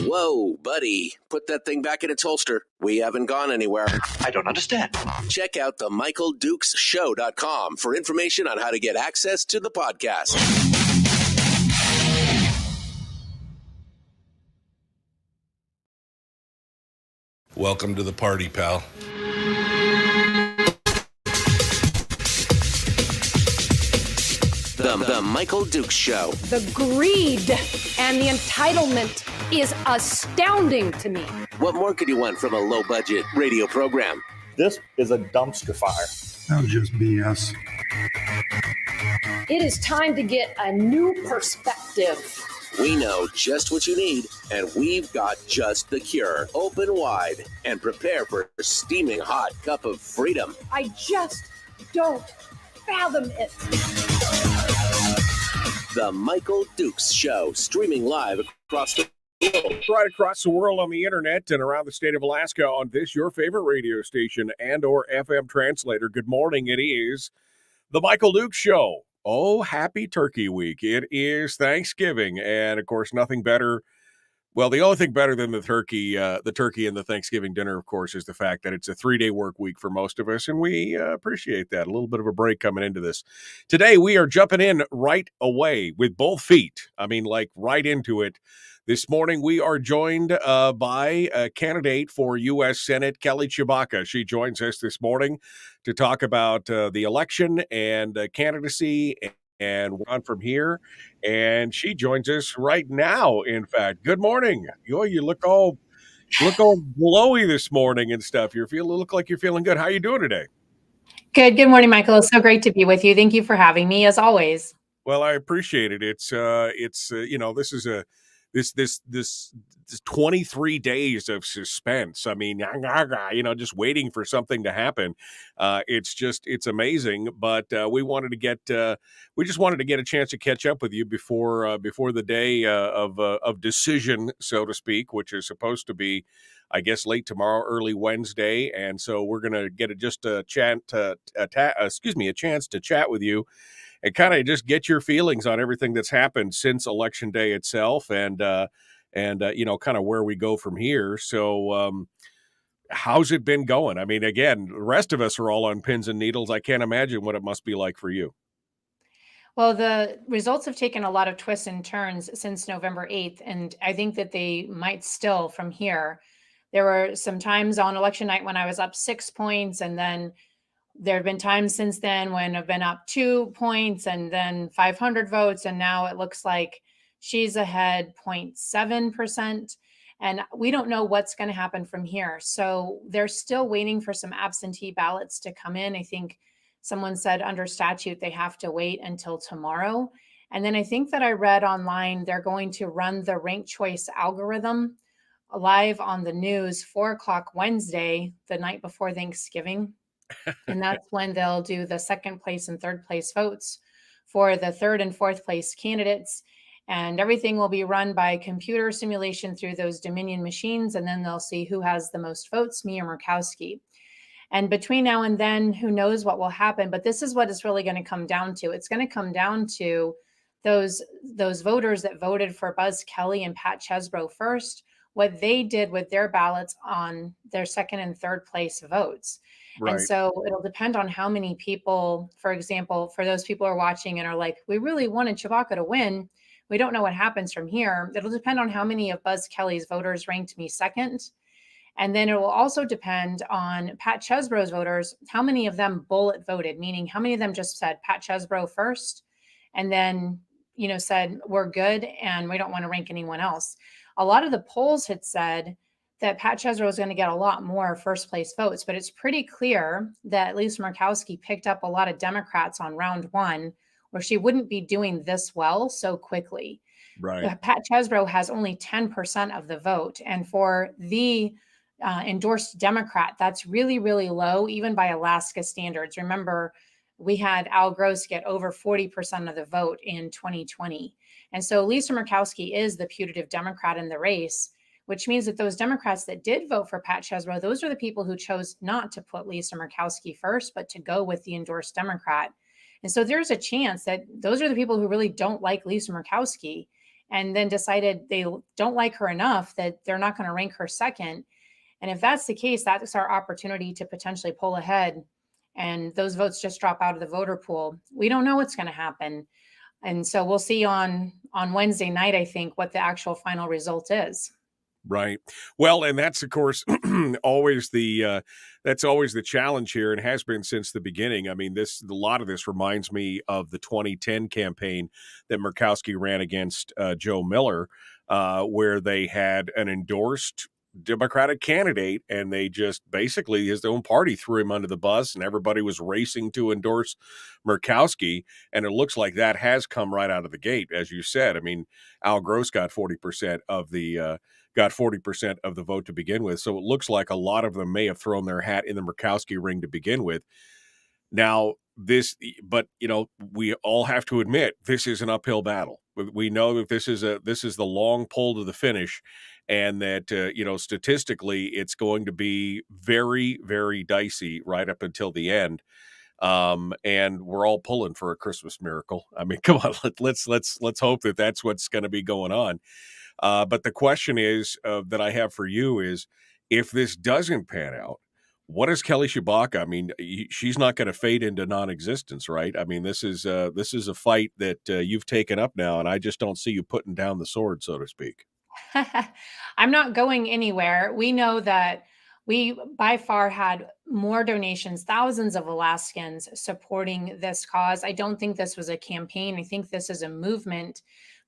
Whoa, buddy. Put that thing back in its holster. We haven't gone anywhere. I don't understand. Check out the MichaelDukesShow.com for information on how to get access to the podcast. Welcome to the party, pal. The Michael Dukes Show. The greed and the entitlement is astounding to me. What more could you want from a low-budget radio program? This is a dumpster fire. That was just BS. It is time to get a new perspective. We know just what you need, and we've got just the cure. Open wide and prepare for a steaming hot cup of freedom. I just don't fathom it. The Michael Dukes Show, streaming live across the world. Right across the world on the internet and around the state of Alaska on this, your favorite radio station and or FM translator. Good morning. It is the Michael Dukes Show. Oh, happy Turkey Week. It is Thanksgiving. And, of course, nothing better. Well, the only thing better than the turkey and the Thanksgiving dinner, of course, is the fact that it's a 3-day work week for most of us, and we appreciate that. A little bit of a break coming into this. Today, we are jumping in right away with both feet. I mean, like right into it. This morning, we are joined by a candidate for U.S. Senate, Kelly Tshibaka. She joins us this morning to talk about the election and candidacy and we're on from here. And she joins us right now, in fact. Good morning. You look all glowy this morning and stuff. Look like you're feeling good. How are you doing today? Good morning, Michael. It's so great to be with you. Thank you for having me, as always. Well, I appreciate it. It's this is this 23 days of suspense. I mean, just waiting for something to happen. It's amazing. But we just wanted to get a chance to catch up with you before the day of decision, so to speak, which is supposed to be, I guess, late tomorrow, early Wednesday. And so we're going to get a chance to chat with you and kind of just get your feelings on everything that's happened since Election Day itself and kind of where we go from here. So how's it been going? I mean, again, the rest of us are all on pins and needles. I can't imagine what it must be like for you. Well, the results have taken a lot of twists and turns since November 8th, and I think that they might still from here. There were some times on election night when I was up 6 points, and then There have been times since then when I've been up 2 points and then 500 votes. And now it looks like she's ahead 0.7%. And we don't know what's going to happen from here. So they're still waiting for some absentee ballots to come in. I think someone said under statute, they have to wait until tomorrow. And then I think that I read online, they're going to run the ranked choice algorithm live on the news 4 o'clock Wednesday, the night before Thanksgiving. And that's when they'll do the second place and third place votes for the third and fourth place candidates. And everything will be run by computer simulation through those Dominion machines. And then they'll see who has the most votes, me or Murkowski. And between now and then, who knows what will happen. But this is what it's really going to come down to. It's going to come down to those voters that voted for Buzz Kelly and Pat Chesbrough first, what they did with their ballots on their second and third place votes. Right. And so it'll depend on how many people, for example, for those people who are watching and are like, we really wanted Tshibaka to win. We don't know what happens from here. It'll depend on how many of Buzz Kelly's voters ranked me second. And then it will also depend on Pat Chesbrough's voters, how many of them bullet voted, meaning how many of them just said Pat Chesbrough first and then, said we're good and we don't want to rank anyone else. A lot of the polls had said that Pat Chesbrough was going to get a lot more first place votes, but it's pretty clear that Lisa Murkowski picked up a lot of Democrats on round one where she wouldn't be doing this well so quickly. Right. Pat Chesbrough has only 10% of the vote. And for the endorsed Democrat, that's really, really low, even by Alaska standards. Remember, we had Al Gross get over 40% of the vote in 2020. And so Lisa Murkowski is the putative Democrat in the race, which means that those Democrats that did vote for Pat Chesbrough, those are the people who chose not to put Lisa Murkowski first, but to go with the endorsed Democrat. And so there's a chance that those are the people who really don't like Lisa Murkowski and then decided they don't like her enough that they're not going to rank her second. And if that's the case, that's our opportunity to potentially pull ahead and those votes just drop out of the voter pool. We don't know what's going to happen. And so we'll see on Wednesday night, I think, what the actual final result is. Right. Well, and that's, of course, always that's always the challenge here and has been since the beginning. I mean, a lot of this reminds me of the 2010 campaign that Murkowski ran against Joe Miller, where they had an endorsed Democratic candidate and they just basically his own party threw him under the bus and everybody was racing to endorse Murkowski. And it looks like that has come right out of the gate. As you said, I mean, Al Gross got 40% of the vote to begin with. So it looks like a lot of them may have thrown their hat in the Murkowski ring to begin with. Now, we all have to admit this is an uphill battle. We know that this is the long pull to the finish, and that statistically it's going to be very, very dicey right up until the end. And we're all pulling for a Christmas miracle. I mean, come on, let's hope that that's what's going to be going on. But the question is that I have for you is, if this doesn't pan out, what is Kelly Tshibaka? I mean, she's not going to fade into non-existence, right? I mean, this is a fight that you've taken up now, and I just don't see you putting down the sword, so to speak. I'm not going anywhere. We know that we by far had more donations, thousands of Alaskans supporting this cause. I don't think this was a campaign. I think this is a movement.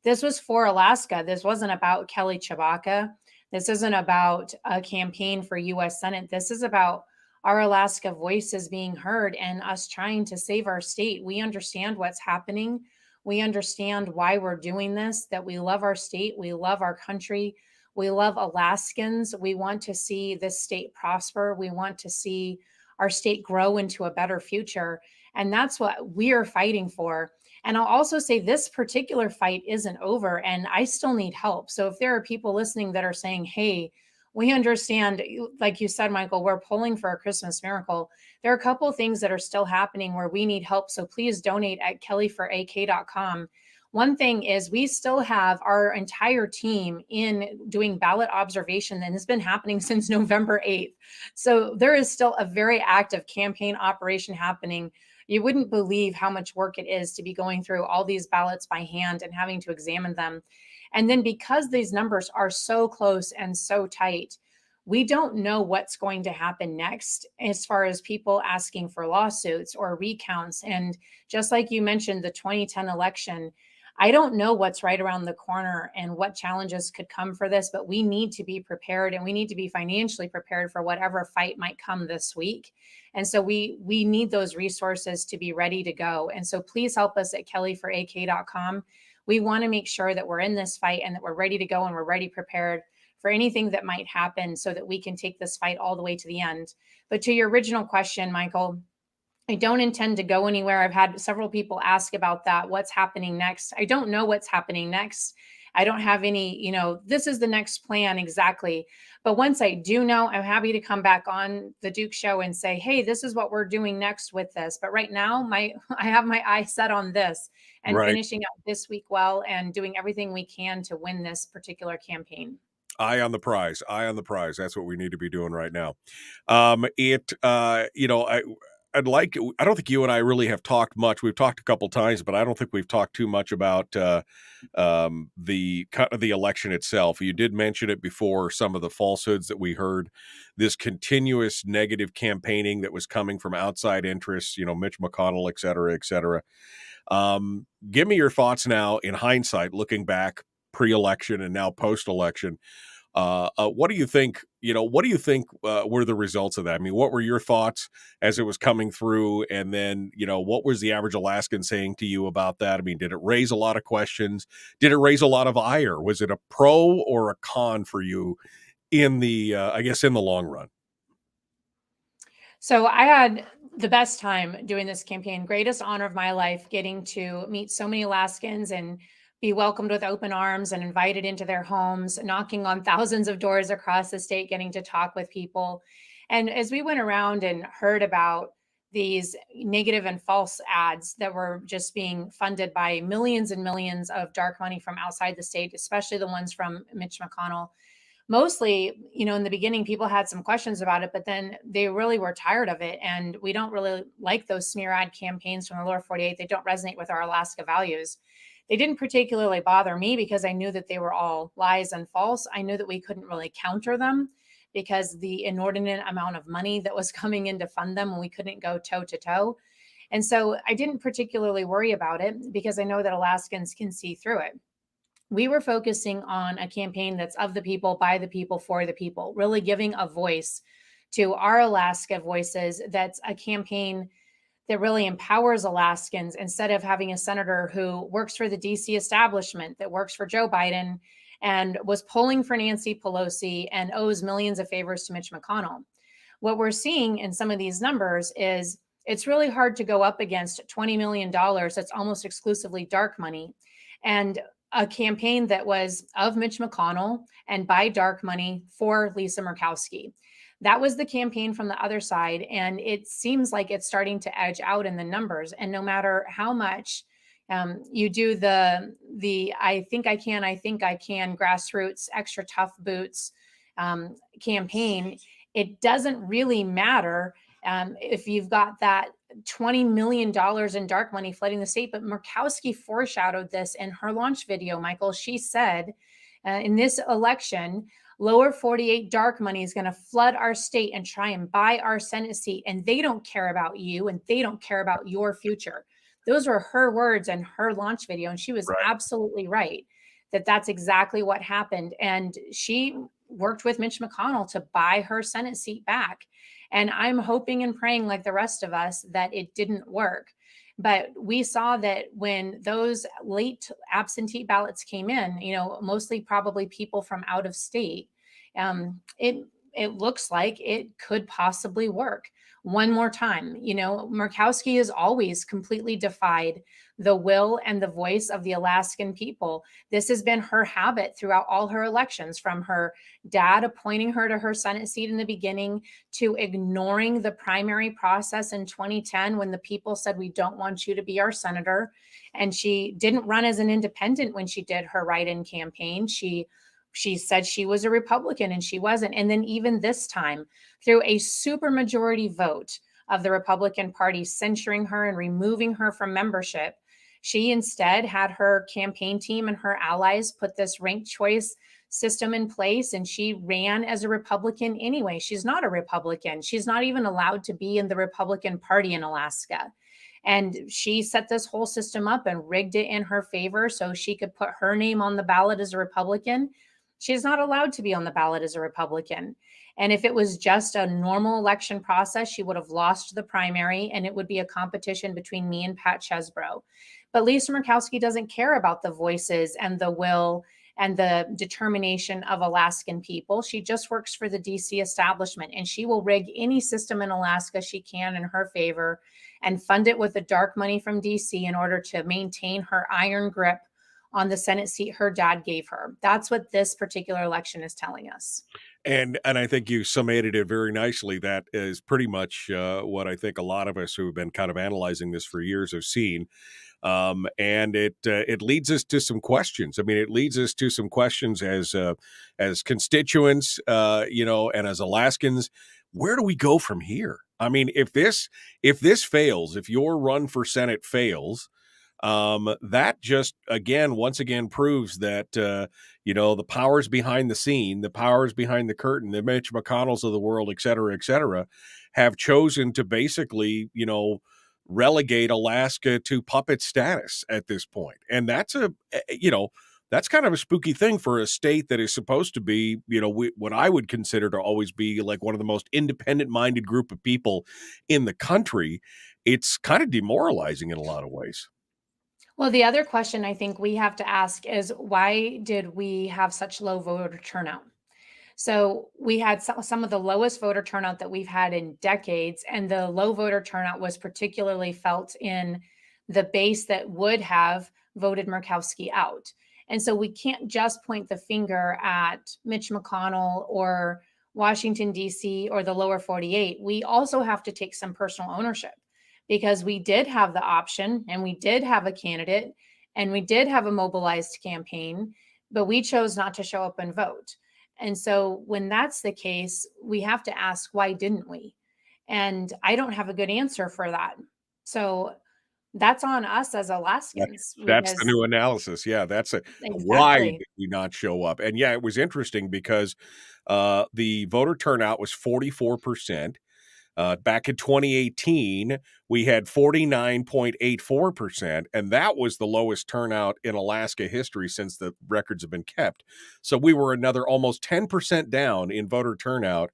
This was for Alaska. This wasn't about Kelly Tshibaka. This isn't about a campaign for U.S. Senate. This is about our Alaska voices being heard and us trying to save our state. We understand what's happening. We understand why we're doing this, that we love our state. We love our country. We love Alaskans. We want to see this state prosper. We want to see our state grow into a better future. And that's what we're fighting for. And I'll also say this particular fight isn't over and I still need help. So if there are people listening that are saying, hey, we understand, like you said, Michael, we're pulling for a Christmas miracle. There are a couple of things that are still happening where we need help. So please donate at kellyforak.com. One thing is we still have our entire team in doing ballot observation that has been happening since November 8th. So there is still a very active campaign operation happening. You wouldn't believe how much work it is to be going through all these ballots by hand and having to examine them. And then because these numbers are so close and so tight, we don't know what's going to happen next as far as people asking for lawsuits or recounts. And just like you mentioned, the 2010 election, I don't know what's right around the corner and what challenges could come for this, but we need to be prepared, and we need to be financially prepared for whatever fight might come this week. And so we need those resources to be ready to go. And so please help us at kellyforak.com. We want to make sure that we're in this fight and that we're ready to go and we're ready prepared for anything that might happen so that we can take this fight all the way to the end. But to your original question, Michael, I don't intend to go anywhere. I've had several people ask about that. What's happening next? I don't know what's happening next. I don't have any, this is the next plan exactly. But once I do know, I'm happy to come back on the Duke Show and say, hey, this is what we're doing next with this. But right now, I have my eye set on this and Right. finishing out this week well and doing everything we can to win this particular campaign. Eye on the prize. Eye on the prize. That's what we need to be doing right now. I don't think you and I really have talked much. We've talked a couple times, but I don't think we've talked too much about the election itself. You did mention it before, some of the falsehoods that we heard, this continuous negative campaigning that was coming from outside interests, Mitch McConnell, et cetera, et cetera. Give me your thoughts now in hindsight, looking back pre-election and now post-election. What do you think, were the results of that? I mean, what were your thoughts as it was coming through? And then, what was the average Alaskan saying to you about that? I mean, did it raise a lot of questions? Did it raise a lot of ire? Was it a pro or a con for you in the long run? So I had the best time doing this campaign, greatest honor of my life, getting to meet so many Alaskans and be welcomed with open arms and invited into their homes, knocking on thousands of doors across the state, getting to talk with people. And as we went around and heard about these negative and false ads that were just being funded by millions and millions of dark money from outside the state, especially the ones from Mitch McConnell, mostly, in the beginning, people had some questions about it, but then they really were tired of it. And we don't really like those smear ad campaigns from the lower 48. They don't resonate with our Alaska values. They didn't particularly bother me because I knew that they were all lies and false. I knew that we couldn't really counter them because the inordinate amount of money that was coming in to fund them, and we couldn't go toe to toe. And so I didn't particularly worry about it because I know that Alaskans can see through it. We were focusing on a campaign that's of the people, by the people, for the people, really giving a voice to our Alaska voices. That's a campaign that really empowers Alaskans instead of having a senator who works for the DC establishment, that works for Joe Biden and was polling for Nancy Pelosi and owes millions of favors to Mitch McConnell. What we're seeing in some of these numbers is it's really hard to go up against $20 million that's almost exclusively dark money, and a campaign that was of Mitch McConnell and by dark money for Lisa Murkowski. That was the campaign from the other side. And it seems like it's starting to edge out in the numbers. And no matter how much you do the I think I can grassroots, extra tough boots campaign, it doesn't really matter if you've got that $20 million in dark money flooding the state. But Murkowski foreshadowed this in her launch video, Michael. She said in this election, lower 48 dark money is going to flood our state and try and buy our Senate seat. And they don't care about you and they don't care about your future. Those were her words in her launch video. And she was absolutely right that that's exactly what happened. And she worked with Mitch McConnell to buy her Senate seat back. And I'm hoping and praying, like the rest of us, that it didn't work. But we saw that when those late absentee ballots came in, mostly probably people from out of state, it looks like it could possibly work. One more time, Murkowski has always completely defied the will and the voice of the Alaskan people. This has been her habit throughout all her elections, from her dad appointing her to her Senate seat in the beginning to ignoring the primary process in 2010 when the people said, we don't want you to be our senator. And she didn't run as an independent when she did her write-in campaign. She said she was a Republican and she wasn't. And then even this time, through a supermajority vote of the Republican Party censuring her and removing her from membership, She instead had her campaign team and her allies put this ranked choice system in place, and she ran as a Republican anyway. She's not a Republican. She's not even allowed to be in the Republican Party in Alaska. And she set this whole system up and rigged it in her favor so she could put her name on the ballot as a Republican. She's not allowed to be on the ballot as a Republican. And if it was just a normal election process, she would have lost the primary and it would be a competition between me and Pat Chesbrough. But Lisa Murkowski doesn't care about the voices and the will and the determination of Alaskan people. She just works for the DC establishment, and she will rig any system in Alaska she can in her favor and fund it with the dark money from DC in order to maintain her iron grip on the Senate seat her dad gave her. That's what this particular election is telling us. And I think you summated it very nicely. That is pretty much what I think a lot of us who have been kind of analyzing this for years have seen. And it leads us to some questions. I mean, it leads us to some questions as constituents, and as Alaskans. Where do we go from here? I mean, if this fails, if your run for Senate fails, that just once again proves that the powers behind the scene, the powers behind the curtain, the Mitch McConnells of the world, et cetera, have chosen to basically relegate Alaska to puppet status at this point. And that's that's kind of a spooky thing for a state that is supposed to be, what I would consider to always be like one of the most independent-minded group of people in the country. It's kind of demoralizing in a lot of ways. Well, the other question I think we have to ask is, why did we have such low voter turnout? So we had some of the lowest voter turnout that we've had in decades, and the low voter turnout was particularly felt in the base that would have voted Murkowski out. And so we can't just point the finger at Mitch McConnell or Washington, D.C. or the lower 48. We also have to take some personal ownership, because we did have the option and we did have a candidate and we did have a mobilized campaign, but we chose not to show up and vote. And so when that's the case, we have to ask, why didn't we? And I don't have a good answer for that. So that's on us as Alaskans. That's the new analysis. Yeah, that's Exactly. Why did we not show up? And yeah, it was interesting because the voter turnout was 44%. Back in 2018, we had 49.84%, and that was the lowest turnout in Alaska history since the records have been kept. So we were another almost 10% down in voter turnout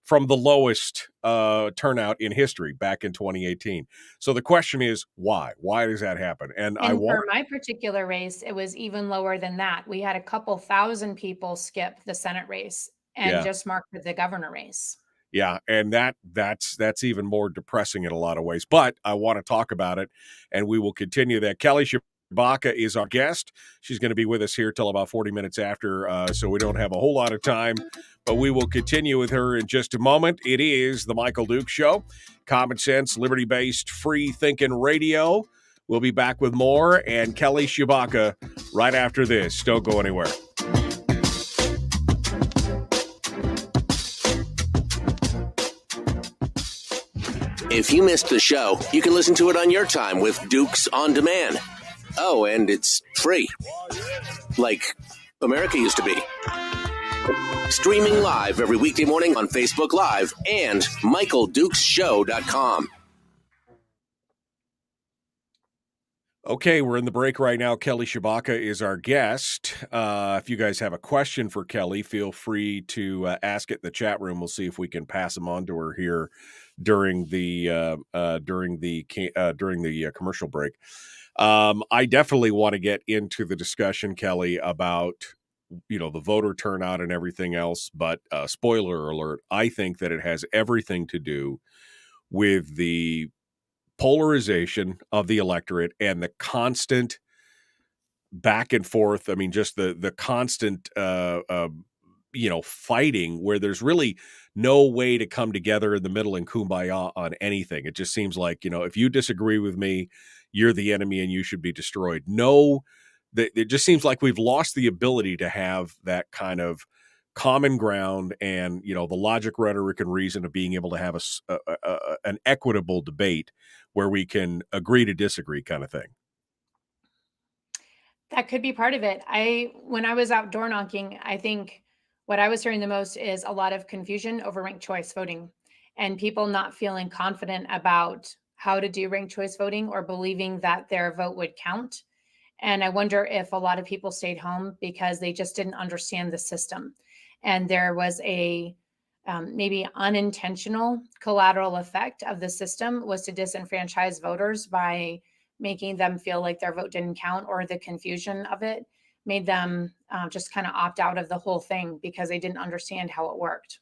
from the lowest turnout in history back in 2018. So the question is, why? Why does that happen? And for my particular race, it was even lower than that. We had a couple thousand people skip the Senate race and just mark the governor race. Yeah, and that's even more depressing in a lot of ways. But I want to talk about it, and we will continue that. Kelly Tshibaka is our guest. She's going to be with us here till about 40 minutes after, so we don't have a whole lot of time. But we will continue with her in just a moment. It is the Michael Dukes Show, common sense, liberty-based, free-thinking radio. We'll be back with more, and Kelly Tshibaka right after this. Don't go anywhere. If you missed the show, you can listen to it on your time with Dukes On Demand. Oh, and it's free. Like America used to be. Streaming live every weekday morning on Facebook Live and MichaelDukesShow.com. Okay, we're in the break right now. Kelly Tshibaka is our guest. If you guys have a question for Kelly, feel free to ask it in the chat room. We'll see if we can pass them on to her here during the commercial break. I definitely want to get into the discussion, Kelly, about the voter turnout and everything else. But spoiler alert, I think that it has everything to do with the polarization of the electorate and the constant back and forth. I mean, just the constant fighting where there's really no way to come together in the middle and kumbaya on anything. It just seems like, if you disagree with me, you're the enemy and you should be destroyed. No, it just seems like we've lost the ability to have that kind of common ground and, the logic, rhetoric, and reason of being able to have an equitable debate where we can agree to disagree kind of thing. That could be part of it. When I was out door knocking, I think what I was hearing the most is a lot of confusion over ranked choice voting and people not feeling confident about how to do ranked choice voting or believing that their vote would count. And I wonder if a lot of people stayed home because they just didn't understand the system. And there was a maybe unintentional collateral effect of the system was to disenfranchise voters by making them feel like their vote didn't count, or the confusion of it made them just kind of opt out of the whole thing because they didn't understand how it worked.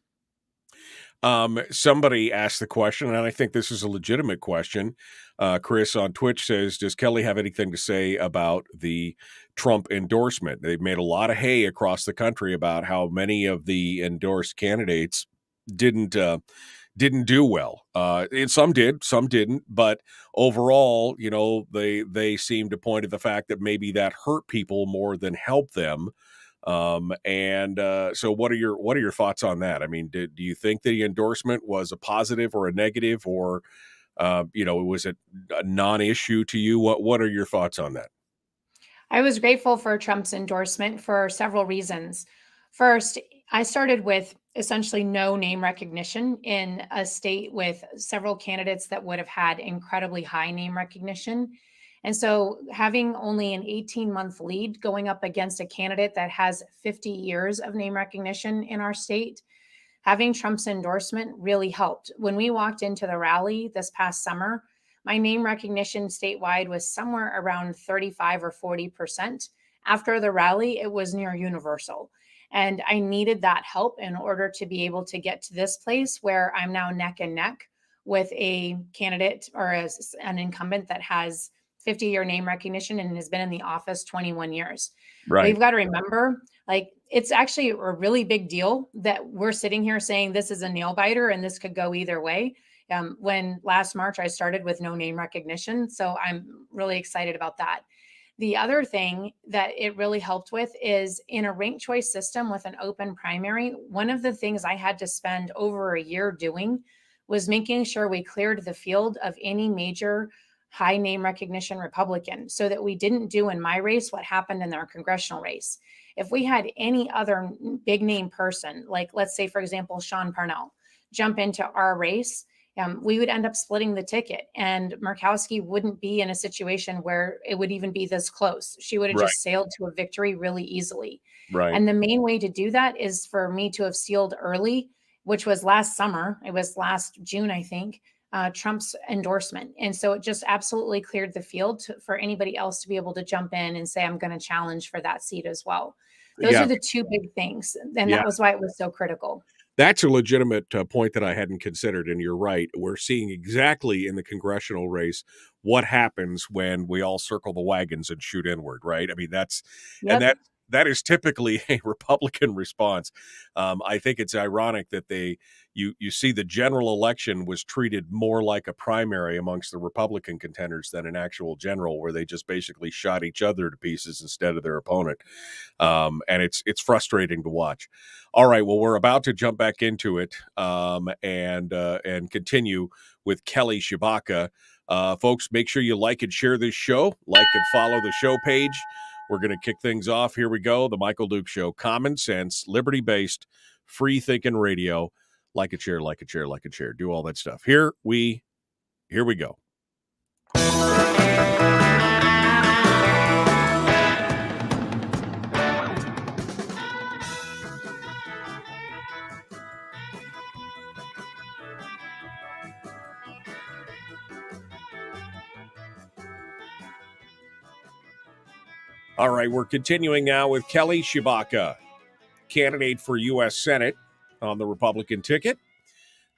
Somebody asked the question, and I think this is a legitimate question. Chris on Twitch says, does Kelly have anything to say about the Trump endorsement? They've made a lot of hay across the country about how many of the endorsed candidates didn't do well. And some did, some didn't. But overall, they seem to point to the fact that maybe that hurt people more than helped them. So what are your thoughts on that? I mean, do you think the endorsement was a positive or a negative, or was it a non-issue to you? What are your thoughts on that? I was grateful for Trump's endorsement for several reasons. First, I started with essentially no name recognition in a state with several candidates that would have had incredibly high name recognition. And so having only an 18-month lead going up against a candidate that has 50 years of name recognition in our state, having Trump's endorsement really helped. When we walked into the rally this past summer, my name recognition statewide was somewhere around 35 or 40%. After the rally, it was near universal. And I needed that help in order to be able to get to this place where I'm now neck and neck with a candidate or an incumbent that has 50-year name recognition and has been in the office 21 years. Right. We've got to remember, it's actually a really big deal that we're sitting here saying this is a nail biter and this could go either way. When last March I started with no name recognition. So I'm really excited about that. The other thing that it really helped with is in a ranked choice system with an open primary, one of the things I had to spend over a year doing was making sure we cleared the field of any major high name recognition Republican so that we didn't do in my race what happened in our congressional race. If we had any other big name person, like let's say, for example, Sean Parnell, jump into our race, we would end up splitting the ticket, and Murkowski wouldn't be in a situation where it would even be this close. She would have just sailed to a victory really easily. Right. And the main way to do that is for me to have sealed early, which was last summer. It was last June, I think, Trump's endorsement. And so it just absolutely cleared the field for anybody else to be able to jump in and say, I'm going to challenge for that seat as well. Those are the two big things. And that was why it was so critical. That's a legitimate point that I hadn't considered, and you're right. We're seeing exactly in the congressional race what happens when we all circle the wagons and shoot inward, right? I mean, and that is typically a Republican response. I think it's ironic that you see the general election was treated more like a primary amongst the Republican contenders than an actual general, where they just basically shot each other to pieces instead of their opponent. And it's frustrating to watch. All right, well, we're about to jump back into it and continue with Kelly Tshibaka. Folks, make sure you like and share this show, like and follow the show page. We're going to kick things off. Here we go. The Michael Duke Show. Common sense, liberty-based, free-thinking radio. Like it, share, like it, share, like it, share. Do all that stuff. Here we go. All right, we're continuing now with Kelly Tshibaka, candidate for U.S. Senate on the Republican ticket.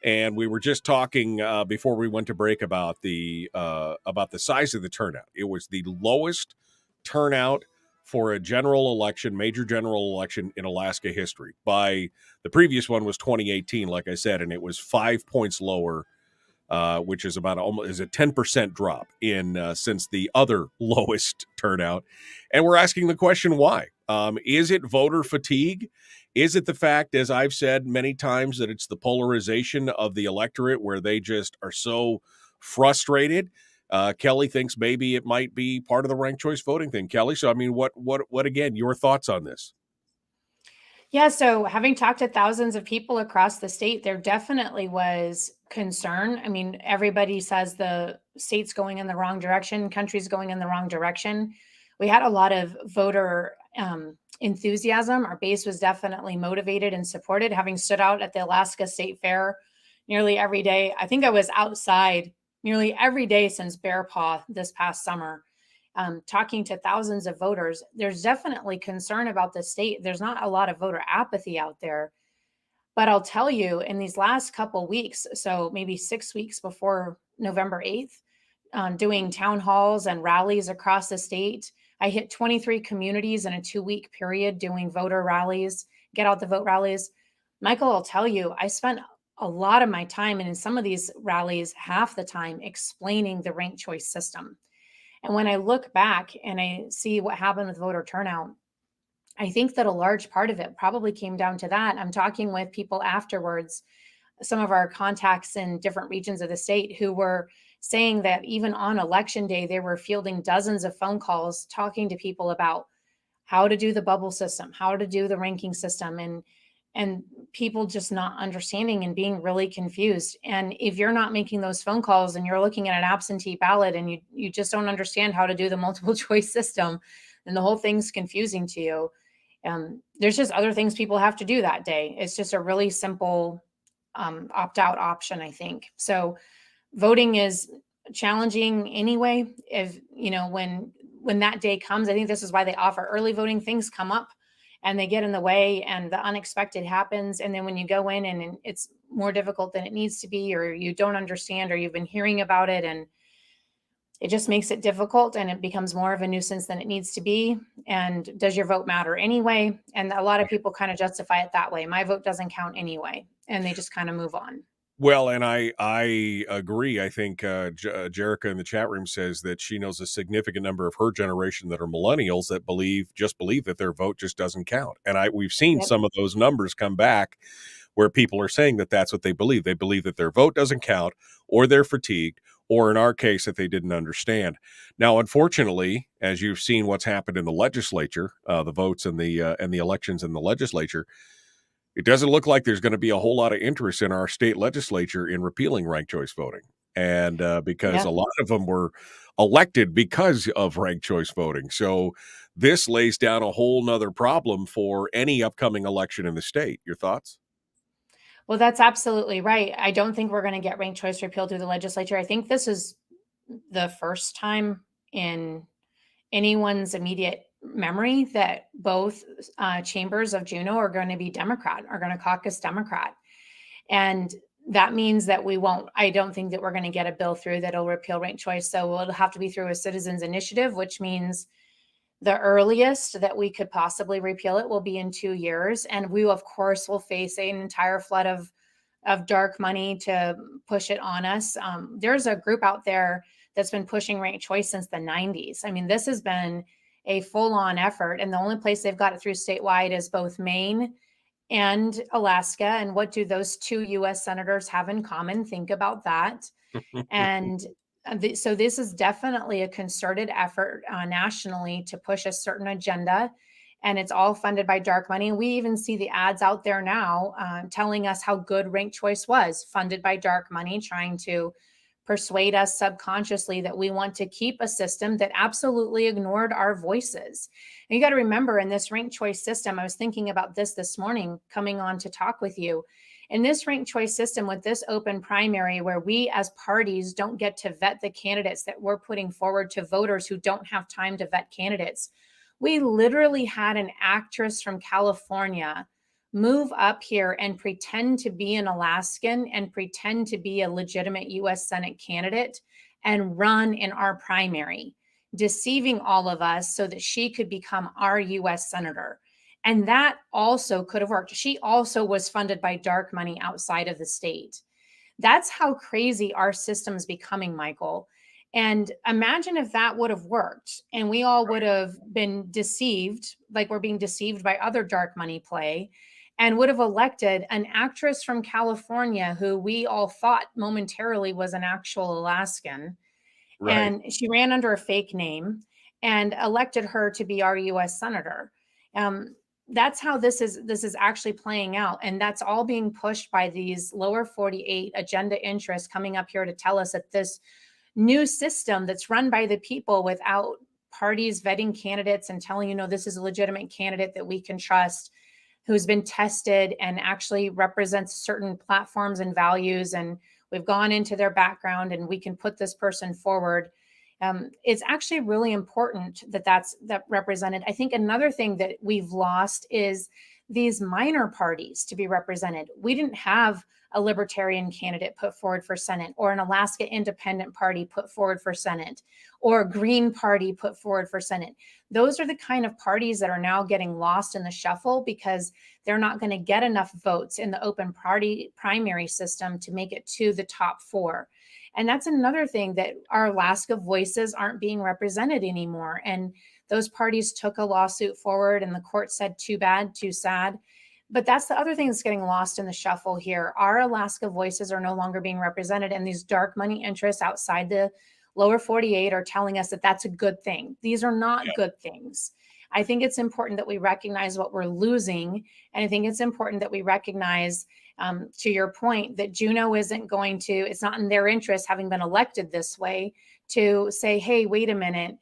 And we were just talking before we went to break about the size of the turnout. It was the lowest turnout for a general election, major general election in Alaska history. The previous one was 2018, like I said, and it was 5 points lower, which is about almost a 10% drop in since the other lowest turnout. And we're asking the question, why? Is it voter fatigue? Is it the fact, as I've said many times, that it's the polarization of the electorate where they just are so frustrated? Kelly thinks maybe it might be part of the ranked choice voting thing. Kelly, so I mean, what again, your thoughts on this? Yeah, so having talked to thousands of people across the state, there definitely was concern. I mean, everybody says the state's going in the wrong direction, country's going in the wrong direction. We had a lot of voter enthusiasm. Our base was definitely motivated and supported. Having stood out at the Alaska State Fair nearly every day, I think I was outside nearly every day since Bear Paw this past summer, talking to thousands of voters. There's definitely concern about the state. There's not a lot of voter apathy out there. But I'll tell you, in these last couple weeks, so maybe 6 weeks before November 8th, doing town halls and rallies across the state, I hit 23 communities in a 2-week period doing voter rallies, get out the vote rallies. Michael, I'll tell you, I spent a lot of my time, and in some of these rallies, half the time explaining the ranked choice system. And when I look back and I see what happened with voter turnout, I think that a large part of it probably came down to that. I'm talking with people afterwards, some of our contacts in different regions of the state who were saying that even on election day, they were fielding dozens of phone calls talking to people about how to do the bubble system, how to do the ranking system, and people just not understanding and being really confused. And if you're not making those phone calls and you're looking at an absentee ballot and you just don't understand how to do the multiple choice system, then the whole thing's confusing to you. There's just other things people have to do that day. It's just a really simple opt-out option, I think. So voting is challenging anyway. If when that day comes, I think this is why they offer early voting. Things come up and they get in the way and the unexpected happens. And then when you go in and it's more difficult than it needs to be, or you don't understand, or you've been hearing about it, and it just makes it difficult and it becomes more of a nuisance than it needs to be. And does your vote matter anyway? And a lot of people kind of justify it that way. My vote doesn't count anyway. And they just kind of move on. Well, and I agree. I think Jerica in the chat room says that she knows a significant number of her generation that are millennials that believe that their vote just doesn't count. And we've seen some of those numbers come back where people are saying that that's what they believe. They believe that their vote doesn't count, or they're fatigued, or in our case, that they didn't understand. Now, unfortunately, as you've seen what's happened in the legislature, the votes and the elections in the legislature, it doesn't look like there's going to be a whole lot of interest in our state legislature in repealing ranked choice voting. And because a lot of them were elected because of ranked choice voting. So this lays down a whole nother problem for any upcoming election in the state. Your thoughts? Well, that's absolutely right. I don't think we're going to get ranked choice repealed through the legislature. I think this is the first time in anyone's immediate memory that both chambers of Juneau are going to be Democrat, are going to caucus Democrat. And that means that I don't think that we're going to get a bill through that'll repeal ranked choice. So it'll have to be through a citizens initiative, which means the earliest that we could possibly repeal it will be in 2 years. And we, of course, will face an entire flood of dark money to push it on us. There's a group out there that's been pushing ranked choice since the 90s. I mean, this has been a full-on effort. And the only place they've got it through statewide is both Maine and Alaska. And what do those 2 U.S. senators have in common? Think about that. And so this is definitely a concerted effort nationally to push a certain agenda, and it's all funded by dark money. And we even see the ads out there now telling us how good ranked choice was, funded by dark money, trying to persuade us subconsciously that we want to keep a system that absolutely ignored our voices. And you got to remember, in this ranked choice system, I was thinking about this morning coming on to talk with you. In this ranked choice system, with this open primary, where we as parties don't get to vet the candidates that we're putting forward to voters who don't have time to vet candidates, we literally had an actress from California move up here and pretend to be an Alaskan and pretend to be a legitimate U.S. Senate candidate and run in our primary, deceiving all of us so that she could become our U.S. Senator. And that also could have worked. She also was funded by dark money outside of the state. That's how crazy our system's becoming, Michael. And imagine if that would have worked and we all would have been deceived, like we're being deceived by other dark money play, and would have elected an actress from California who we all thought momentarily was an actual Alaskan. Right. And she ran under a fake name and elected her to be our U.S. senator. That's how this is actually playing out. And that's all being pushed by these lower 48 agenda interests coming up here to tell us that this new system that's run by the people without parties vetting candidates and telling, this is a legitimate candidate that we can trust, who's been tested and actually represents certain platforms and values. And we've gone into their background and we can put this person forward. It's actually really important that's represented. I think another thing that we've lost is these minor parties to be represented. We didn't have a libertarian candidate put forward for Senate, or an Alaska Independent Party put forward for Senate, or a Green Party put forward for Senate. Those are the kind of parties that are now getting lost in the shuffle because they're not going to get enough votes in the open party primary system to make it to the top 4. And that's another thing, that our Alaska voices aren't being represented anymore. And those parties took a lawsuit forward and the court said, too bad, too sad. But that's the other thing that's getting lost in the shuffle here. Our Alaska voices are no longer being represented, and these dark money interests outside the lower 48 are telling us that that's a good thing. These are not good things. I think it's important that we recognize what we're losing. And I think it's important that we recognize, to your point, that Juneau isn't going to, it's not in their interest, having been elected this way, to say, hey, wait a minute.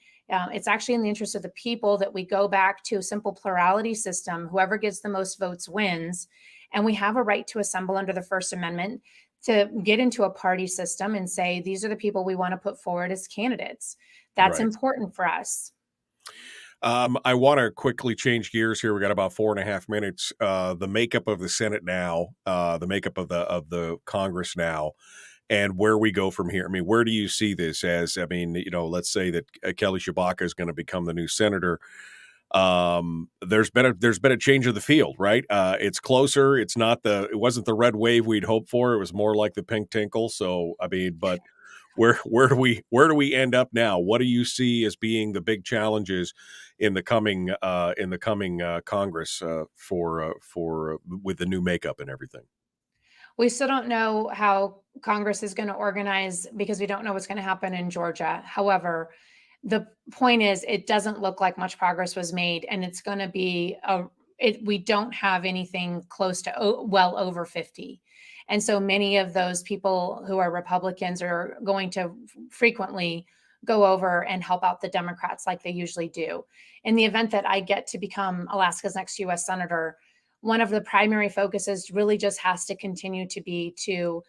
It's actually in the interest of the people that we go back to a simple plurality system. Whoever gets the most votes wins. And we have a right to assemble under the First Amendment to get into a party system and say, these are the people we want to put forward as candidates. That's important for us. I want to quickly change gears here. We got about 4.5 minutes. The makeup of the Senate now, the makeup of the Congress now, and where we go from here. I mean, where do you see this as? I mean, let's say that Kelly Tshibaka is going to become the new senator. There's been a change of the field, right? It's closer. It wasn't the red wave we'd hoped for. It was more like the pink tinkle. So, I mean, but where do we end up now? What do you see as being the big challenges in the coming Congress for with the new makeup and everything? We still don't know how Congress is going to organize because we don't know what's going to happen in Georgia. However, the point is, it doesn't look like much progress was made, and it's going to be we don't have anything close to well over 50. And so many of those people who are Republicans are going to frequently go over and help out the Democrats like they usually do. In the event that I get to become Alaska's next U.S. senator, one of the primary focuses really just has to continue to be to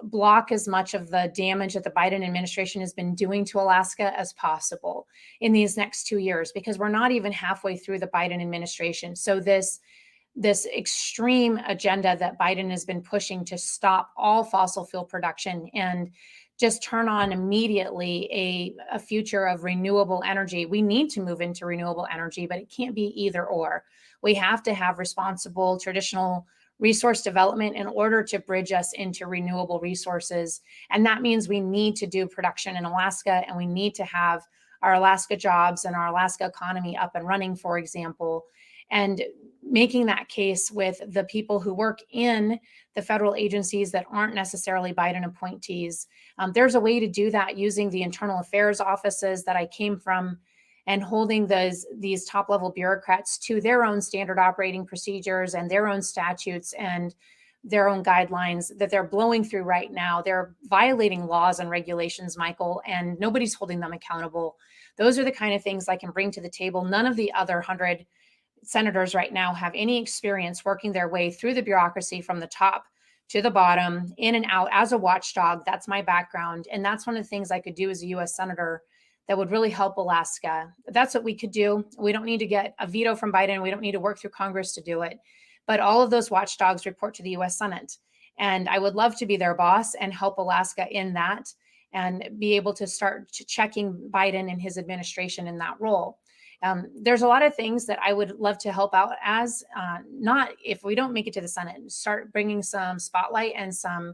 block as much of the damage that the Biden administration has been doing to Alaska as possible in these next 2 years, because we're not even halfway through the Biden administration. So this extreme agenda that Biden has been pushing to stop all fossil fuel production and just turn on immediately a future of renewable energy. We need to move into renewable energy, but it can't be either or. We have to have responsible traditional resource development in order to bridge us into renewable resources. And that means we need to do production in Alaska, and we need to have our Alaska jobs and our Alaska economy up and running, for example, and making that case with the people who work in the federal agencies that aren't necessarily Biden appointees. There's a way to do that using the internal affairs offices that I came from, and holding these top level bureaucrats to their own standard operating procedures and their own statutes and their own guidelines that they're blowing through right now. They're violating laws and regulations, Michael, and nobody's holding them accountable. Those are the kind of things I can bring to the table. None of the other 100 senators right now have any experience working their way through the bureaucracy from the top to the bottom, in and out as a watchdog. That's my background. And that's one of the things I could do as a U.S. senator that would really help Alaska. That's what we could do. We don't need to get a veto from Biden. We don't need to work through Congress to do it. But all of those watchdogs report to the U.S. Senate. And I would love to be their boss and help Alaska in that, and be able to start checking Biden and his administration in that role. There's a lot of things that I would love to help out as, not if we don't make it to the Senate, start bringing some spotlight and some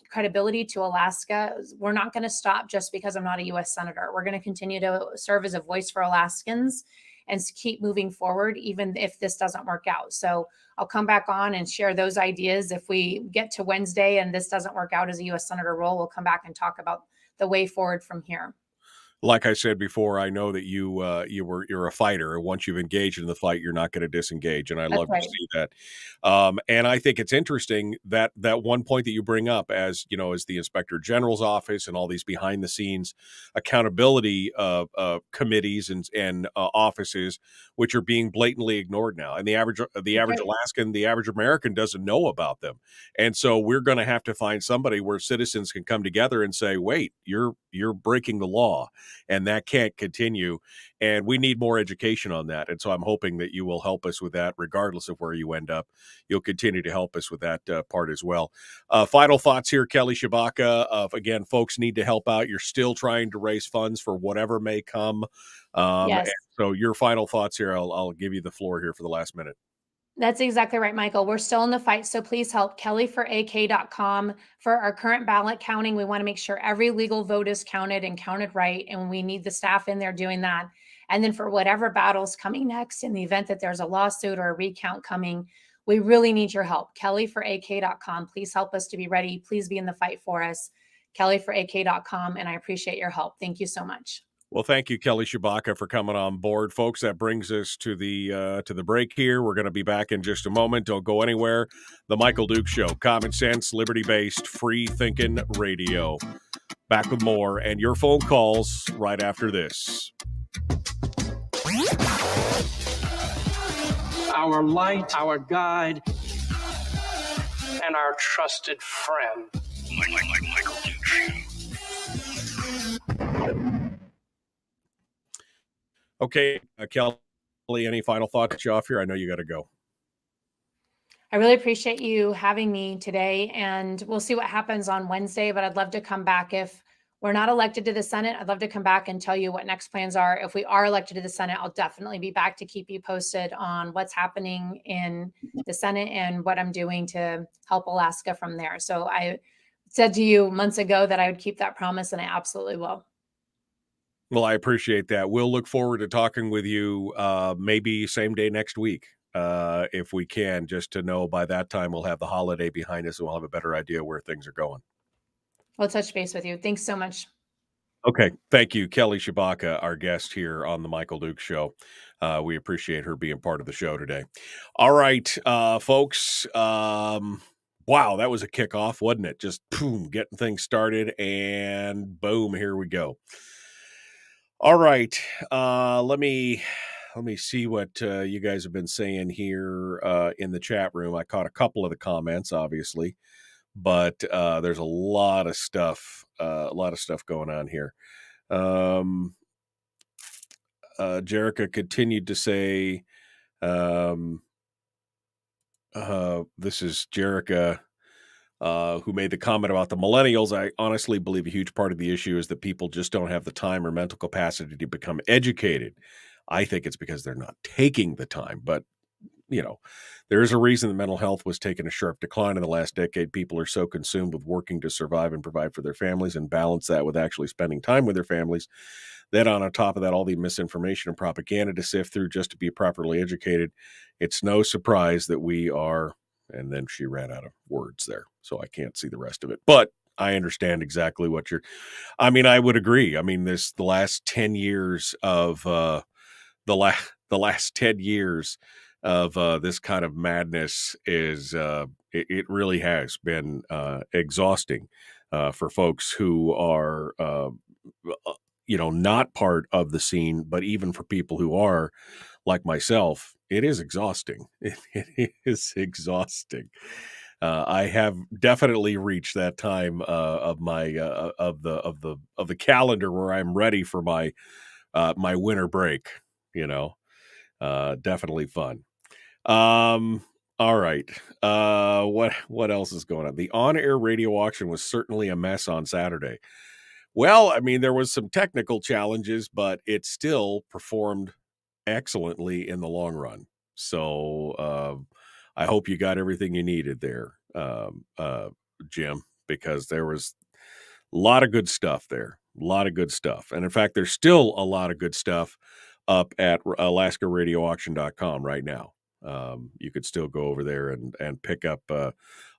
credibility to Alaska. We're not going to stop just because I'm not a U.S. senator. We're going to continue to serve as a voice for Alaskans and keep moving forward, even if this doesn't work out. So I'll come back on and share those ideas. If we get to Wednesday and this doesn't work out as a U.S. senator role, we'll come back and talk about the way forward from here. Like I said before, I know that you're a fighter. Once you've engaged in the fight, you're not going to disengage, and I That's love to right. see that. And I think it's interesting that one point that you bring up, as you know, as the Inspector General's office and all these behind the scenes accountability committees and offices, which are being blatantly ignored now, and the average Right. Alaskan, the average American doesn't know about them, and so we're going to have to find somebody where citizens can come together and say, "Wait, you're breaking the law." And that can't continue. And we need more education on that. And so I'm hoping that you will help us with that, regardless of where you end up. You'll continue to help us with that part as well. Final thoughts here, Kelly Tshibaka. Again, folks need to help out. You're still trying to raise funds for whatever may come. Yes. And so your final thoughts here, I'll give you the floor here for the last minute. That's exactly right, Michael. We're still in the fight, so please help kellyforak.com. For our current ballot counting, we want to make sure every legal vote is counted and counted right, and we need the staff in there doing that. And then for whatever battle's coming next, in the event that there's a lawsuit or a recount coming, we really need your help. kellyforak.com. Please help us to be ready. Please be in the fight for us. kellyforak.com, and I appreciate your help. Thank you so much. Well, thank you, Kelly Tshibaka, for coming on board, folks. That brings us to the break here. We're going to be back in just a moment. Don't go anywhere. The Michael Duke Show, common sense, liberty-based, free-thinking radio. Back with more and your phone calls right after this. Our light, our guide, and our trusted friend. Michael Duke Show. Okay, Kelly, any final thoughts you off here? I know you got to go. I really appreciate you having me today, and we'll see what happens on Wednesday, but I'd love to come back. If we're not elected to the Senate, I'd love to come back and tell you what next plans are. If we are elected to the Senate, I'll definitely be back to keep you posted on what's happening in the Senate and what I'm doing to help Alaska from there. So I said to you months ago that I would keep that promise, and I absolutely will. Well, I appreciate that. We'll look forward to talking with you maybe same day next week, if we can, just to know by that time we'll have the holiday behind us and we'll have a better idea where things are going. We'll touch base with you. Thanks so much. Okay. Thank you, Kelly Tshibaka, our guest here on the Michael Duke Show. We appreciate her being part of the show today. All right, folks. Wow, that was a kickoff, wasn't it? Just boom, getting things started, and boom, here we go. All right, let me see what you guys have been saying here in the chat room. I caught a couple of the comments, obviously, but there's a lot of stuff going on here. Jerica continued to say, this is Jerica, who made the comment about the millennials. I honestly believe a huge part of the issue is that people just don't have the time or mental capacity to become educated. I think it's because they're not taking the time, but you know, there is a reason that mental health was taking a sharp decline in the last decade. People are so consumed with working to survive and provide for their families and balance that with actually spending time with their families. Then on top of that, all the misinformation and propaganda to sift through just to be properly educated. It's no surprise that we are, and then she ran out of words there, so I can't see the rest of it. But I understand exactly what I would agree. I mean, the last 10 years of the last 10 years of this kind of madness is it really has been exhausting for folks who are not part of the scene, but even for people who are, like myself, it is exhausting. It is exhausting. I have definitely reached that time of my of the calendar where I'm ready for my my winter break. Definitely fun. All right. What else is going on? The on-air radio auction was certainly a mess on Saturday. Well, I mean, there was some technical challenges, but it still performed excellently in the long run. So I hope you got everything you needed there, Jim, because there was a lot of good stuff there. A lot of good stuff. And in fact, there's still a lot of good stuff up at AlaskaRadioAuction.com right now. You could still go over there and pick up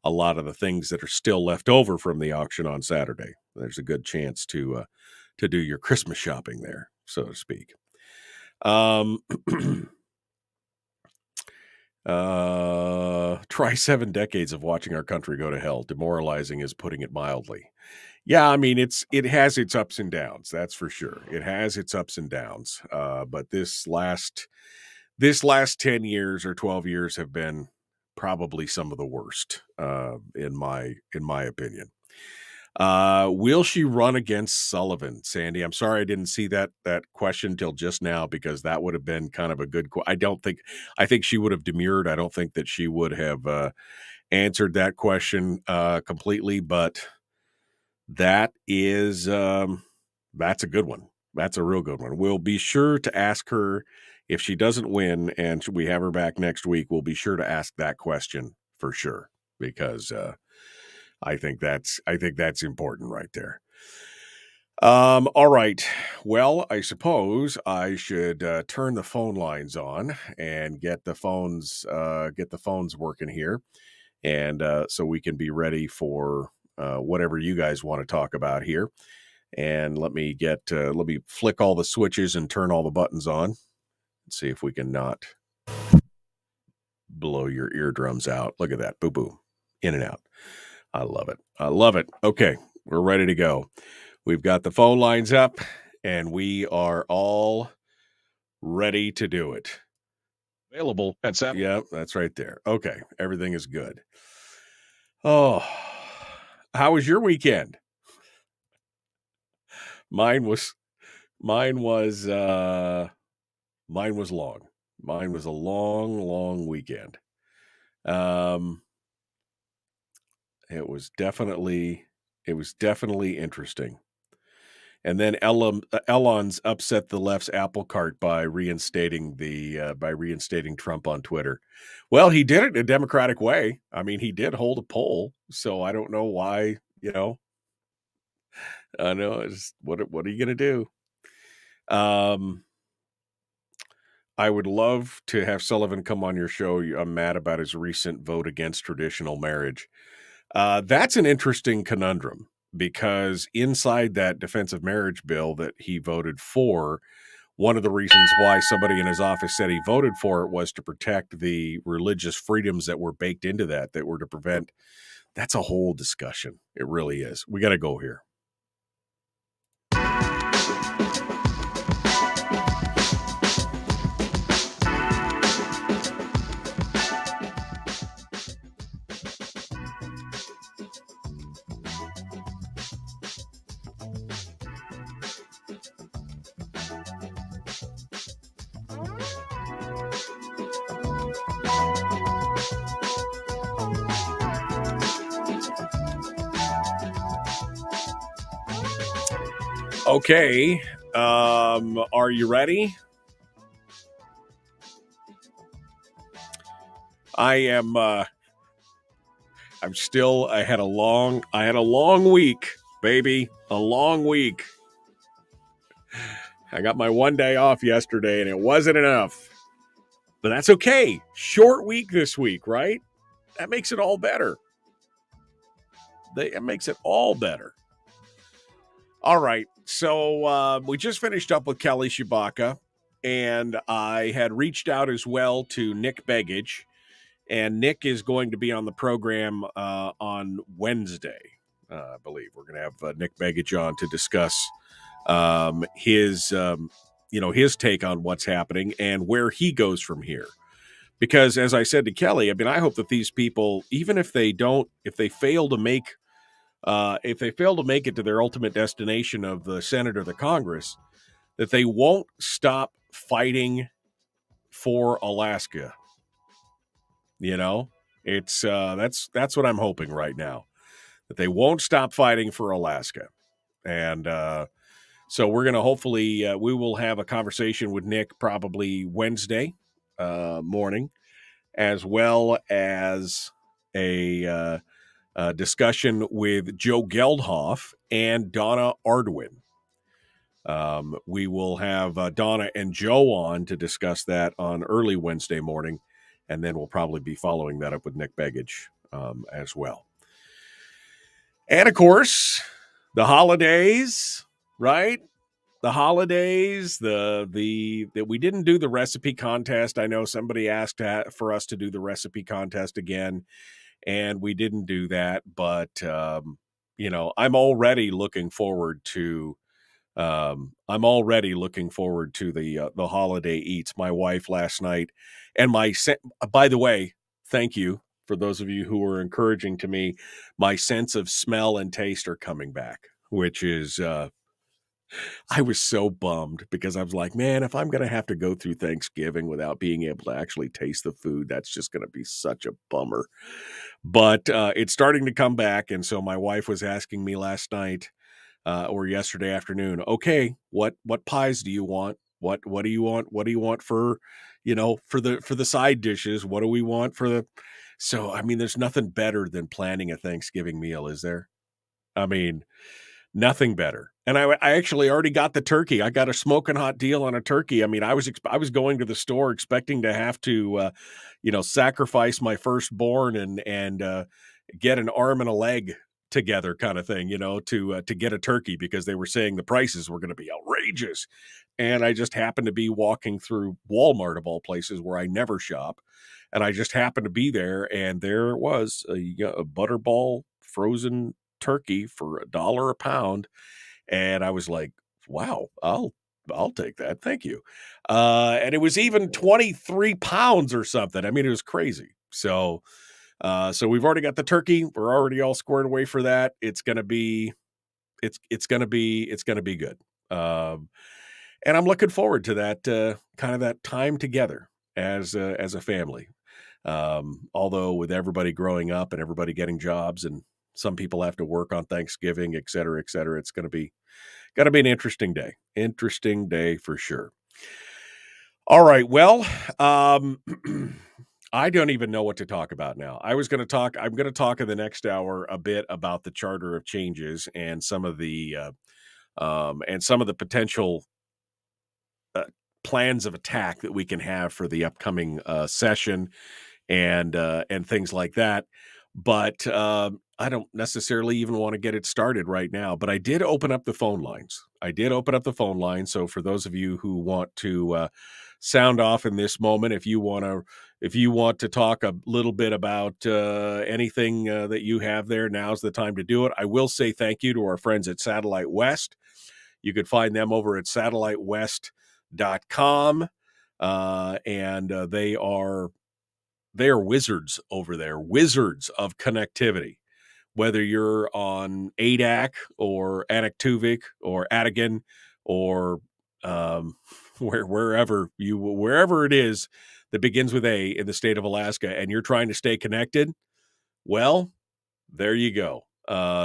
a lot of the things that are still left over from the auction on Saturday. There's a good chance to do your Christmas shopping there, so to speak. Try 7 decades of watching our country go to hell. Demoralizing is putting it mildly. Yeah, I mean, it has its ups and downs. That's for sure. It has its ups and downs. But this last 10 years or 12 years have been probably some of the worst, in my opinion. Will she run against Sullivan, Sandy? I'm sorry I didn't see that question till just now, because that would have been kind of a good I think she would have demurred. I don't think that she would have answered that question completely, but that is that's a good one. That's a real good one. We'll be sure to ask her if she doesn't win and we have her back next week. We'll be sure to ask that question for sure, because I think that's important right there. All right. Well, I suppose I should turn the phone lines on and get the phones working here, and so we can be ready for whatever you guys want to talk about here. And let me flick all the switches and turn all the buttons on. Let's see if we can not blow your eardrums out. Look at that. Boo boo. In and out. I love it. I love it. Okay. We're ready to go. We've got the phone lines up and we are all ready to do it. Available at 7. Yeah, that's right there. Okay. Everything is good. Oh, how was your weekend? Mine was long. Mine was a long weekend. It was definitely interesting. And then Elon's upset the left's apple cart by reinstating Trump on Twitter. Well, he did it in a democratic way. I mean, he did hold a poll, so I don't know why, I know. What are you going to do? I would love to have Sullivan come on your show. I'm mad about his recent vote against traditional marriage. That's an interesting conundrum, because inside that defensive marriage bill that he voted for, one of the reasons why somebody in his office said he voted for it was to protect the religious freedoms that were baked into that were to prevent. That's a whole discussion. It really is. We got to go here. Okay. Are you ready? I am. I had a long week, baby. A long week. I got my one day off yesterday and it wasn't enough. But that's okay. Short week this week, right? That makes it all better. It makes it all better. All right. So we just finished up with Kelly Tshibaka, and I had reached out as well to Nick Begich, and Nick is going to be on the program on Wednesday. I believe we're going to have Nick Begich on to discuss his take on what's happening and where he goes from here. Because as I said to Kelly, I mean, I hope that these people, even if they fail to make it to their ultimate destination of the Senate or the Congress, that they won't stop fighting for Alaska. It's that's what I'm hoping right now, that they won't stop fighting for Alaska. And so we're going to hopefully we will have a conversation with Nick probably Wednesday morning, as well as a discussion with Joe Geldhoff and Donna Ardwin. We will have Donna and Joe on to discuss that on early Wednesday morning, and then we'll probably be following that up with Nick Begich as well. And of course, the holidays, right? The holidays, that we didn't do the recipe contest. I know somebody asked for us to do the recipe contest again, and we didn't do that. But I'm already looking forward to. I'm already looking forward to the holiday eats. My wife last night, and by the way, thank you for those of you who were encouraging to me. My sense of smell and taste are coming back, which is. I was so bummed because I was like, man, if I'm going to have to go through Thanksgiving without being able to actually taste the food, that's just going to be such a bummer. But it's starting to come back. And so my wife was asking me last night or yesterday afternoon, okay, what pies do you want? What do you want? What do you want for the side dishes? What do we want for the? So, I mean, there's nothing better than planning a Thanksgiving meal, is there? I mean, nothing better. And I actually already got the turkey. I got a smoking hot deal on a turkey. I mean, I was going to the store expecting to have to, sacrifice my firstborn and get an arm and a leg together kind of thing, to get a turkey because they were saying the prices were going to be outrageous. And I just happened to be walking through Walmart of all places where I never shop. And I just happened to be there. And there was a Butterball frozen turkey for $1 a pound. And I was like, wow, I'll take that. Thank you. And it was even 23 pounds or something. I mean, it was crazy. So we've already got the turkey. We're already all squared away for that. It's going to be good. And I'm looking forward to that, kind of that time together as a family. Although with everybody growing up and everybody getting jobs and some people have to work on Thanksgiving, et cetera, it's going to be an interesting day for sure. All right. Well, I don't even know what to talk about now. I'm going to talk in the next hour a bit about the Charter of Changes and some of the potential plans of attack that we can have for the upcoming session and things like that. But I don't necessarily even want to get it started right now. But I did open up the phone lines. So for those of you who want to sound off in this moment, if you want to talk a little bit about anything that you have there, now's the time to do it. I will say thank you to our friends at Satellite West. You could find them over at satellitewest.com. And they are wizards over there, wizards of connectivity. Whether you're on ADAC or Anaktuvik or Adigan or wherever it is that begins with A in the state of Alaska, and you're trying to stay connected, well, there you go.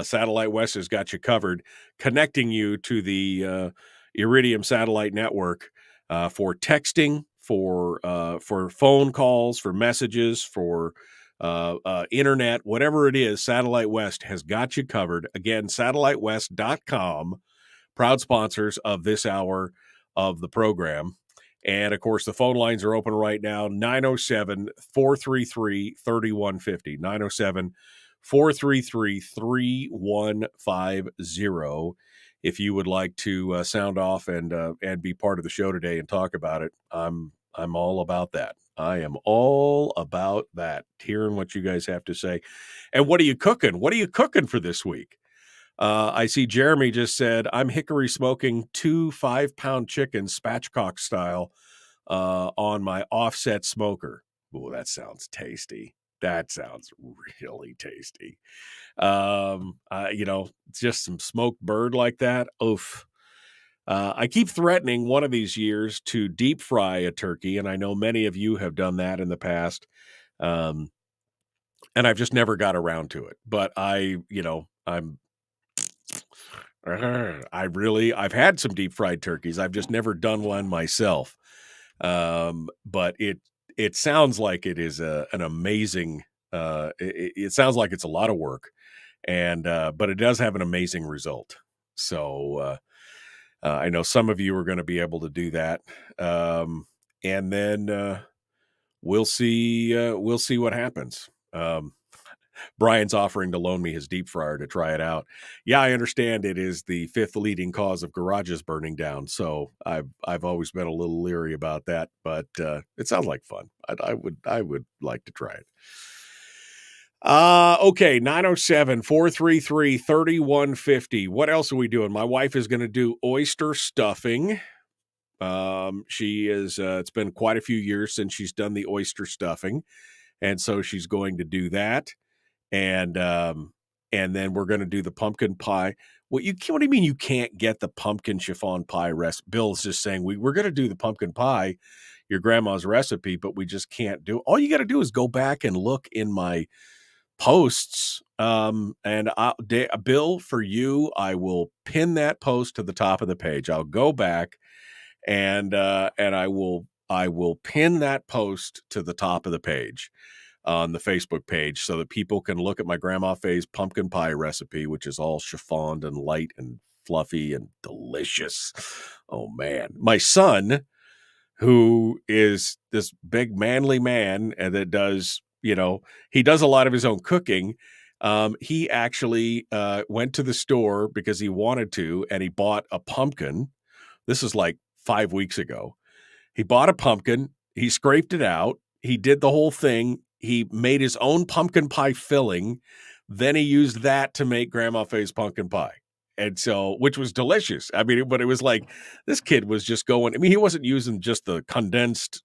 Satellite West has got you covered, connecting you to the Iridium satellite network for texting, for phone calls, for messages, for internet, whatever it is. Satellite West has got you covered. Again, satellitewest.com, proud sponsors of this hour of the program. And of course, the phone lines are open right now, 907-433-3150, 907-433-3150. If you would like to sound off and be part of the show today and talk about it, I'm all about that. I am all about that, hearing what you guys have to say. And what are you cooking? What are you cooking for this week? I see Jeremy just said, I'm hickory smoking 2 5-pound chickens, spatchcock style, on my offset smoker. Oh, that sounds tasty. That sounds really tasty. Just some smoked bird like that. Oof. I keep threatening one of these years to deep fry a turkey, and I know many of you have done that in the past. And I've just never got around to it. But I've had some deep fried turkeys. I've just never done one myself. But it sounds like it is an amazing. It sounds like it's a lot of work, but it does have an amazing result. So I know some of you are going to be able to do that, and then we'll see what happens. Brian's offering to loan me his deep fryer to try it out. Yeah, I understand it is the 5th leading cause of garages burning down, so I've always been a little leery about that, but it sounds like fun. I would like to try it. Okay, 907-433-3150. What else are we doing? My wife is going to do oyster stuffing. She is, it's been quite a few years since she's done the oyster stuffing, and so she's going to do that. And then we're going to do the pumpkin pie. What do you mean you can't get the pumpkin chiffon pie recipe? Bill's just saying we're going to do the pumpkin pie, your grandma's recipe, but we just can't do it. All you got to do is go back and look in my posts. Bill, for you, I will pin that post to the top of the page. I'll go back and I will pin that post to the top of the page on the Facebook page so that people can look at my Grandma Faye's pumpkin pie recipe, which is all chiffoned and light and fluffy and delicious. Oh man, my son, who is this big manly man and that does, he does a lot of his own cooking. He actually went to the store because he wanted to, and he bought a pumpkin. This is like 5 weeks ago. He bought a pumpkin. He scraped it out. He did the whole thing. He made his own pumpkin pie filling. Then he used that to make Grandma Faye's pumpkin pie. And so, which was delicious. I mean, but it was like, this kid was just going, he wasn't using just the condensed,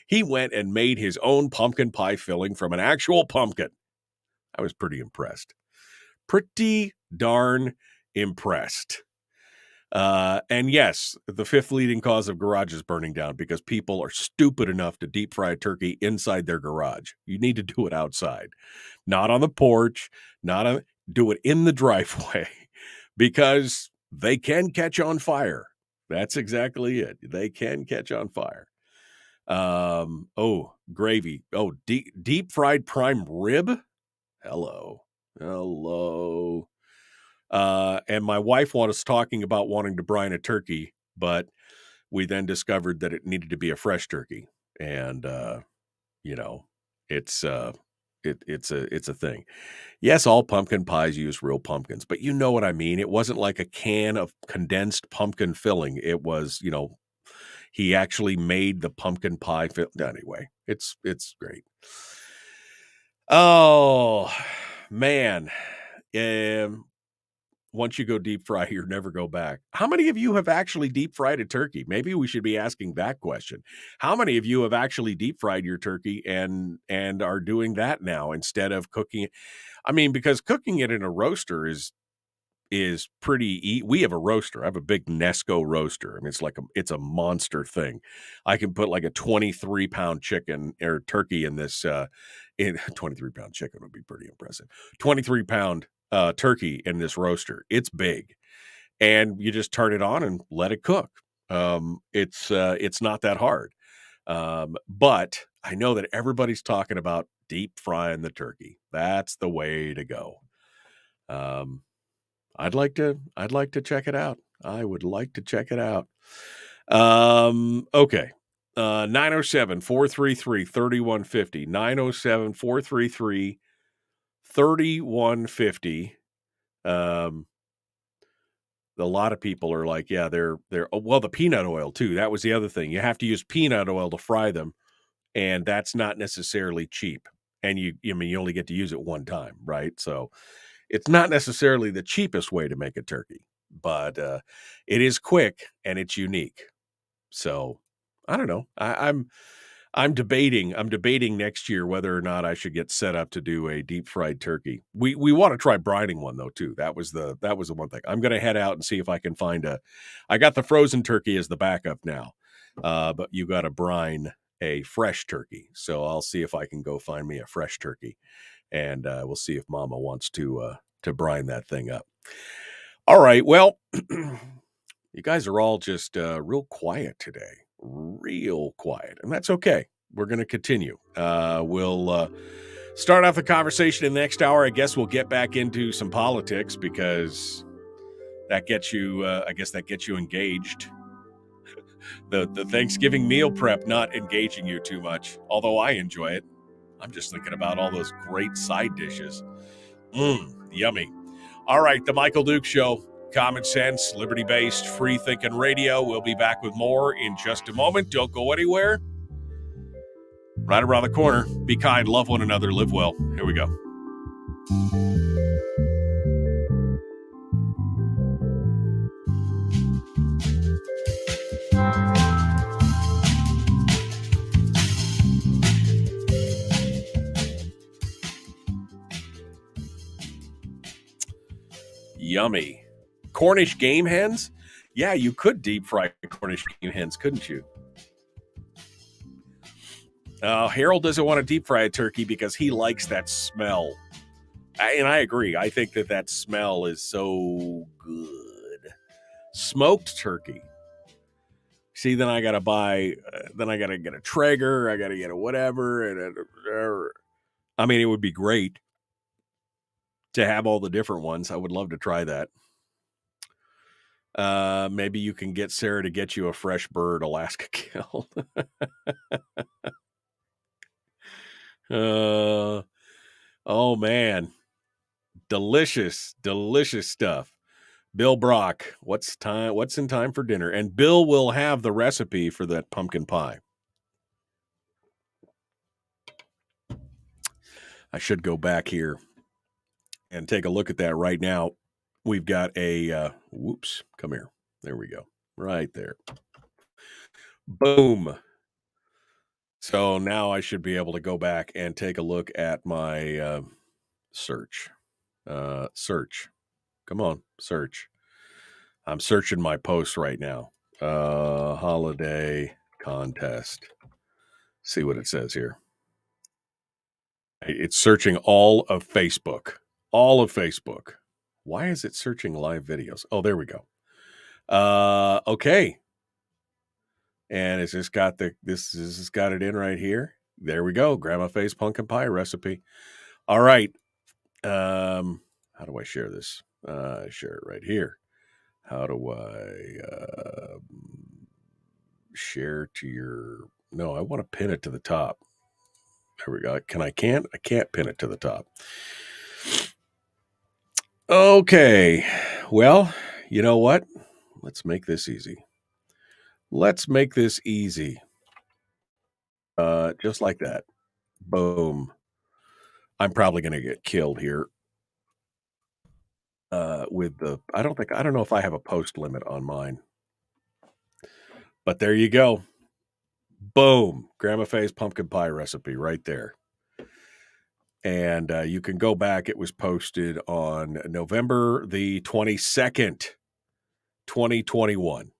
he went and made his own pumpkin pie filling from an actual pumpkin. I was pretty impressed. Pretty darn impressed. And yes, the 5th leading cause of garages burning down because people are stupid enough to deep fry turkey inside their garage. You need to do it outside, not on the porch, do it in the driveway because they can catch on fire. That's exactly it. They can catch on fire. Gravy. Oh, deep fried prime rib. Hello. And my wife was talking about wanting to brine a turkey, but we then discovered that it needed to be a fresh turkey. And, it's a thing. Yes, all pumpkin pies use real pumpkins, but you know what I mean? It wasn't like a can of condensed pumpkin filling. It was, he actually made the pumpkin pie. Anyway, it's great. Oh, man. Once you go deep fry, you never go back. How many of you have actually deep fried a turkey? Maybe we should be asking that question. How many of you have actually deep fried your turkey and are doing that now instead of cooking it? I mean, because cooking it in a roaster is pretty. We have a roaster. I have a big Nesco roaster. I mean, it's a monster thing. I can put like a 23-pound chicken or turkey in this. 23-pound chicken would be pretty impressive. 23-pound turkey in this roaster. It's big, and you just turn it on and let it cook. It's not that hard. But I know that everybody's talking about deep frying the turkey. That's the way to go. I'd like to check it out. I would like to check it out. Okay. 907-433-3150. 907-433-3150. A lot of people are like, yeah, they're the peanut oil too. That was the other thing. You have to use peanut oil to fry them, and that's not necessarily cheap. And you only get to use it one time, right? So it's not necessarily the cheapest way to make a turkey, but it is quick and it's unique. So I don't know. I'm debating next year whether or not I should get set up to do a deep fried turkey. We want to try brining one though too. That was the one thing. I'm going to head out and see if I can find I got the frozen turkey as the backup now. But you got to brine a fresh turkey. So I'll see if I can go find me a fresh turkey, and we'll see if Mama wants to brine that thing up. All right. Well, you guys are all just real quiet today. Real quiet, and that's okay. We're going to continue. We'll start off the conversation in the next hour. I guess we'll get back into some politics because that gets you, engaged. The Thanksgiving meal prep not engaging you too much, although I enjoy it. I'm just thinking about all those great side dishes. Yummy. All right, the Michael Duke Show. Common sense, liberty-based, free-thinking radio. We'll be back with more in just a moment. Don't go anywhere. Right around the corner. Be kind, love one another, live well. Here we go. Yummy. Cornish game hens? Yeah, you could deep fry Cornish game hens, couldn't you? Harold doesn't want to deep fry a turkey because he likes that smell. And I agree. I think that smell is so good. Smoked turkey. See, then I got to buy, then I got to get a Traeger. I got to get a whatever. And I mean, it would be great to have all the different ones. I would love to try that. Maybe you can get Sarah to get you a fresh bird Alaska killed. Oh man. Delicious stuff. Bill Brock, what's in time for dinner? And Bill will have the recipe for that pumpkin pie. I should go back here and take a look at that right now. We've got a, whoops, come here. There we go. Right there. Boom. So now I should be able to go back and take a look at my search. Search. Come on, search. I'm searching my posts right now. Holiday contest. See what it says here. It's searching all of Facebook. All of Facebook. Why is it searching live videos? Oh, there we go. Okay. And it's just got this has got it in right here. There we go. Grandma Faye's pumpkin pie recipe. All right. How do I share this? Share it right here. How do I share to your? No, I want to pin it to the top. There we go. I can't pin it to the top. Okay. Well, you know what? Let's make this easy. Just like that. Boom. I'm probably going to get killed here. I don't know if I have a post limit on mine. But there you go. Boom. Grandma Faye's pumpkin pie recipe right there. And you can go back. It was posted on November the 22nd, 2021.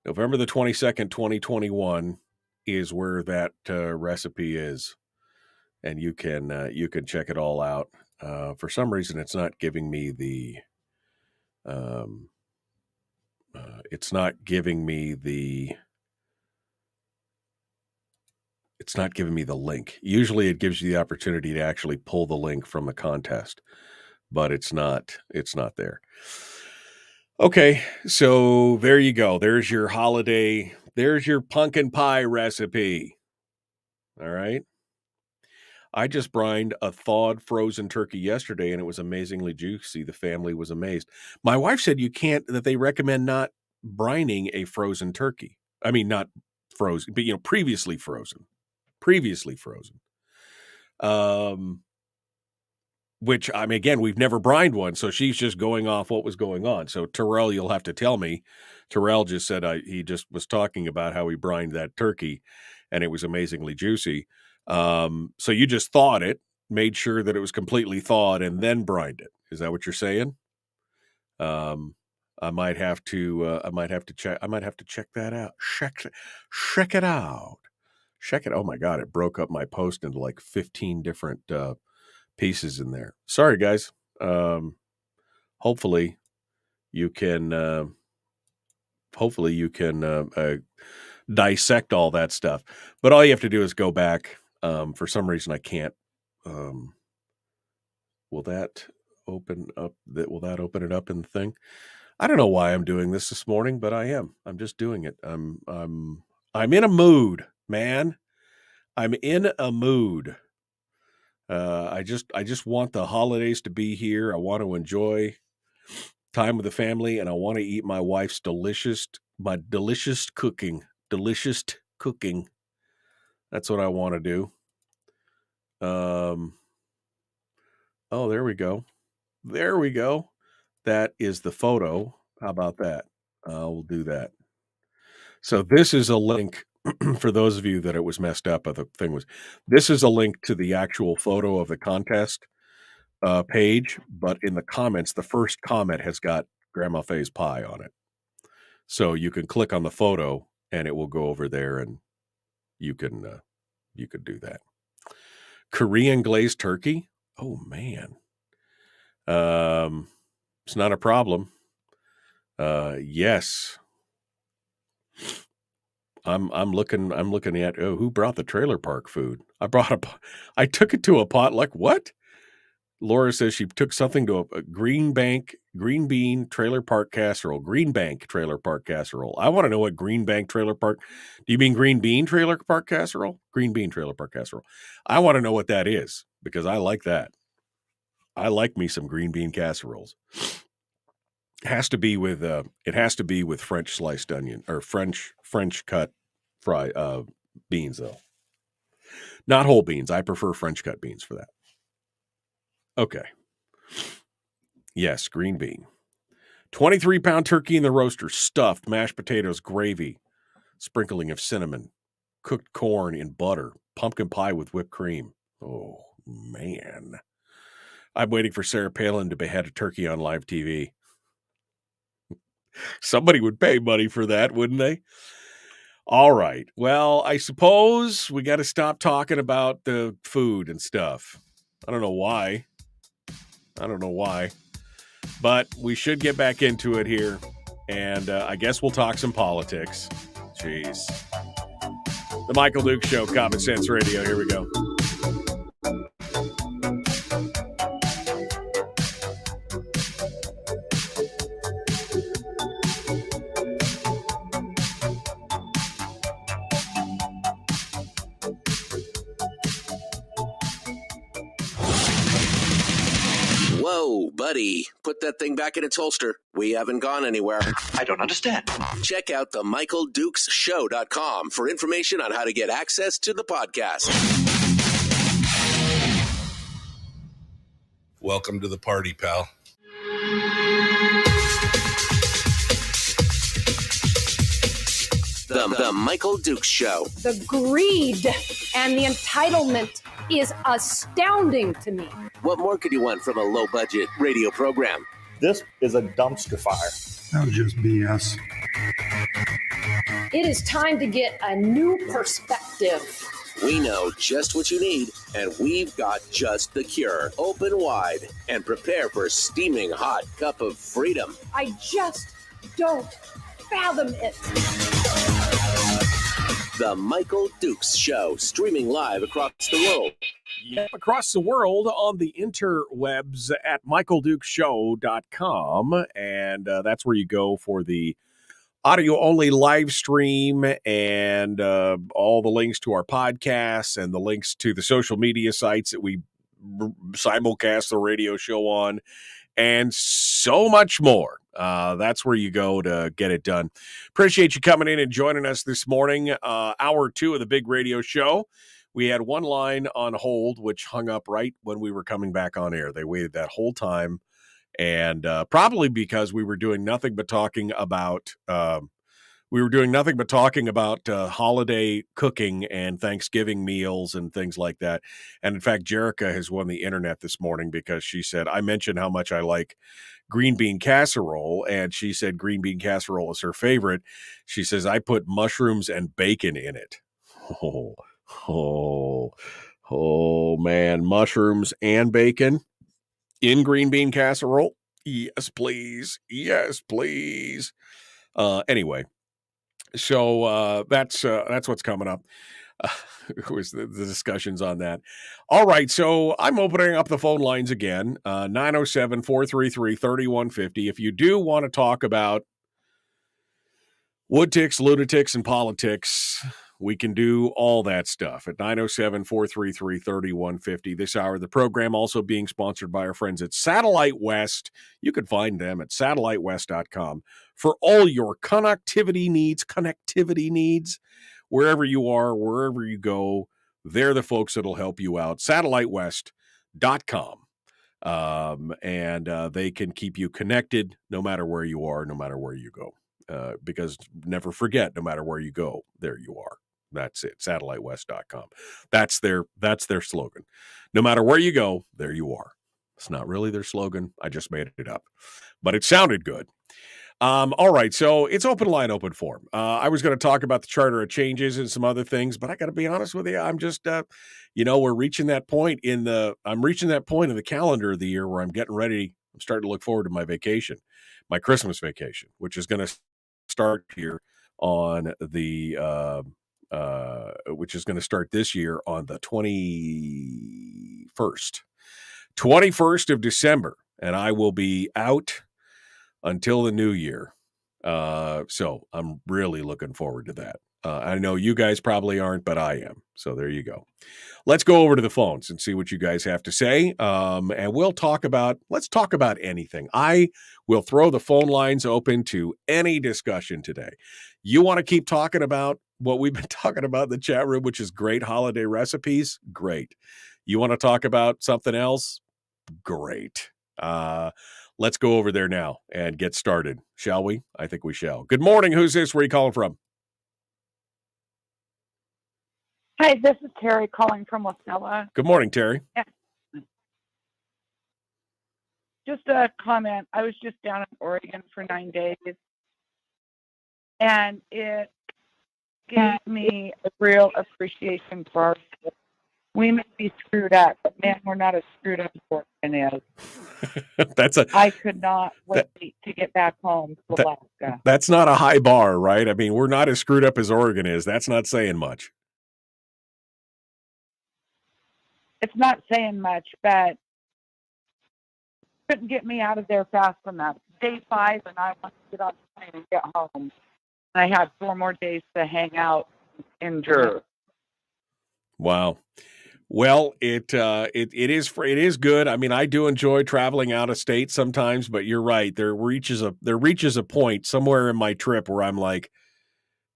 November the 22nd, 2021 is where that recipe is. And you can check it all out. For some reason, it's not giving me the link. Usually it gives you the opportunity to actually pull the link from the contest, but it's not there. Okay, so there you go. There's your pumpkin pie recipe. All right. I just brined a thawed frozen turkey yesterday and it was amazingly juicy. The family was amazed. My wife said that they recommend not brining a frozen turkey. I mean, not frozen, but previously frozen. Which, I mean, again, we've never brined one, so she's just going off what was going on. So Terrell, you'll have to tell me. Terrell just said he just was talking about how he brined that turkey and it was amazingly juicy. So you just thawed it, made sure that it was completely thawed, and then brined it. Is that what you're saying? I might have to check that out. Check it out. Check it. Oh my God, it broke up my post into like 15 different pieces in there. Sorry, guys. Hopefully you can dissect all that stuff. But all you have to do is go back. For some reason, I can't. Will that open up? Will that open it up in the thing? I don't know why I'm doing this morning, but I am. I'm just doing it. I'm in a mood, man. I'm in a mood. I just want the holidays to be here. I want to enjoy time with the family, and I want to eat my wife's delicious cooking. Delicious cooking. That's what I want to do. Oh, there we go. There we go. That is the photo. How about that? We'll do that. So this is a link for those of you that it was messed up. The thing was, this is a link to the actual photo of the contest page, but in the comments, the first comment has got Grandma Faye's pie on it. So you can click on the photo and it will go over there, and you can do that. Korean glazed turkey. Oh man. It's not a problem. Yes. I'm looking at who brought the trailer park food. I took it to a potluck. What? Laura says she took something to a green bean trailer park casserole. Green Bank trailer park casserole. I want to know what Green Bank trailer park. Do you mean green bean trailer park casserole? Green bean trailer park casserole. I want to know what that is because I like that. I like me some green bean casseroles. It has to be with French sliced onion or French cut beans though. Not whole beans. I prefer French cut beans for that. Okay. Yes, green bean. 23-pound turkey in the roaster, stuffed, mashed potatoes, gravy, sprinkling of cinnamon, cooked corn in butter, pumpkin pie with whipped cream. Oh, man. I'm waiting for Sarah Palin to behead a turkey on live TV. Somebody would pay money for that, wouldn't they? All right. Well, I suppose we got to stop talking about the food and stuff. I don't know why. But we should get back into it here. And I guess we'll talk some politics. Jeez. The Michael Duke Show, Common Sense Radio. Here we go. Whoa, buddy. Put that thing back in its holster. We haven't gone anywhere. I don't understand. Check out the MichaelDukesShow.com for information on how to get access to the podcast. Welcome to the party, pal. The Michael Dukes Show. The greed and the entitlement is astounding to me. What more could you want from a low-budget radio program? This is a dumpster fire. That was just BS. It is time to get a new perspective. We know just what you need, and we've got just the cure. Open wide and prepare for a steaming hot cup of freedom. I just don't fathom it. The Michael Dukes Show, streaming live across the world. Yep, across the world on the interwebs at michaeldukeshow.com. And that's where you go for the audio-only live stream and all the links to our podcasts and the links to the social media sites that we simulcast the radio show on, and so much more. That's where you go to get it done. Appreciate you coming in and joining us this morning. Hour 2 of the big radio show. We had one line on hold, which hung up right when we were coming back on air. They waited that whole time, and probably because we were doing nothing but talking about holiday cooking and Thanksgiving meals and things like that. And in fact, Jerica has won the internet this morning because she said, I mentioned how much I like green bean casserole, and she said green bean casserole is her favorite. She says, I put mushrooms and bacon in it. Oh man, mushrooms and bacon in green bean casserole? Yes, please. Yes, please. Anyway, so that's what's coming up. Was the discussions on that. All right, so I'm opening up the phone lines again, 907-433-3150. If you do want to talk about wood ticks, lunatics, and politics, We can do all that stuff at 907-433-3150 this hour. The program also being sponsored by our friends at Satellite West. You can find them at satellitewest.com for all your connectivity needs, wherever you are, wherever you go. They're the folks that'll help you out. satellitewest.com. And they can keep you connected no matter where you are, no matter where you go. Because never forget, no matter where you go, there you are. That's it. SatelliteWest.com. That's their slogan. No matter where you go, there you are. It's not really their slogan. I just made it up, but it sounded good. All right, so it's open line, open form. I was going to talk about the Charter of Changes and some other things, but I got to be honest with you. I'm just, we're reaching that point I'm reaching that point in the calendar of the year where I'm getting ready. I'm starting to look forward to my vacation, my Christmas vacation, which is going to start here on the, which is going to start this year on the 21st of December. And I will be out until the new year. So I'm really looking forward to that. I know you guys probably aren't, but I am. So there you go. Let's go over to the phones and see what you guys have to say. And let's talk about anything. I will throw the phone lines open to any discussion today. You want to keep talking about what we've been talking about in the chat room, which is great holiday recipes? Great. You want to talk about something else? Great. Let's go over there now and get started, shall we? I think we shall. Good morning. Who's this? Where are you calling from? Hi, this is Terry calling from Wasilla. Good morning, Terry. Yeah. Just a comment. I was just down in Oregon for 9 days, and it gave me a real appreciation for our school. We may be screwed up, but man, we're not as screwed up as Oregon is. I could not wait to get back home to Alaska. That's not a high bar, right? I mean, we're not as screwed up as Oregon is. That's not saying much. It's not saying much, but couldn't get me out of there fast enough. Day 5, and I wanted to get on the plane and get home. I had 4 more days to hang out in Drew. Wow. Well, it is good. I mean, I do enjoy traveling out of state sometimes, but you're right. There reaches a point somewhere in my trip where I'm like,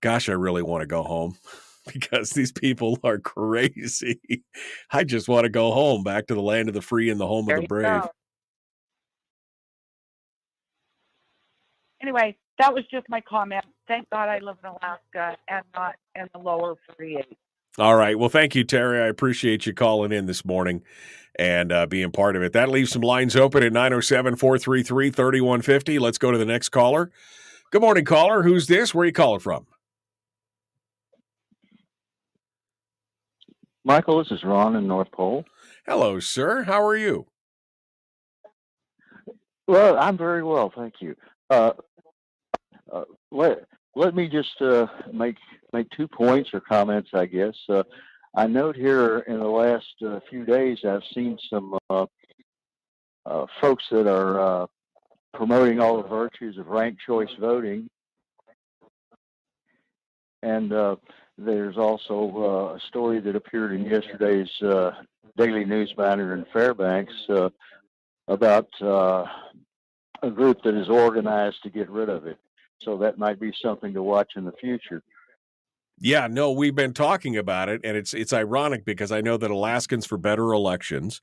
gosh, I really want to go home because these people are crazy. I just want to go home, back to the land of the free and the home of the brave. Go. Anyway, that was just my comment. Thank God I live in Alaska and not in the lower 48. All right. Well, thank you, Terry. I appreciate you calling in this morning and being part of it. That leaves some lines open at 907-433-3150. Let's go to the next caller. Good morning, caller. Who's this? Where are you calling from? Michael, this is Ron in North Pole. Hello, sir. How are you? Well, I'm very well, thank you. Let me just make 2 points or comments, I guess. I note here in the last few days, I've seen some folks that are promoting all the virtues of ranked choice voting. And there's also a story that appeared in yesterday's Daily News Banner in Fairbanks about a group that is organized to get rid of it. So that might be something to watch in the future. Yeah, no, we've been talking about it, and it's ironic because I know that Alaskans for Better Elections,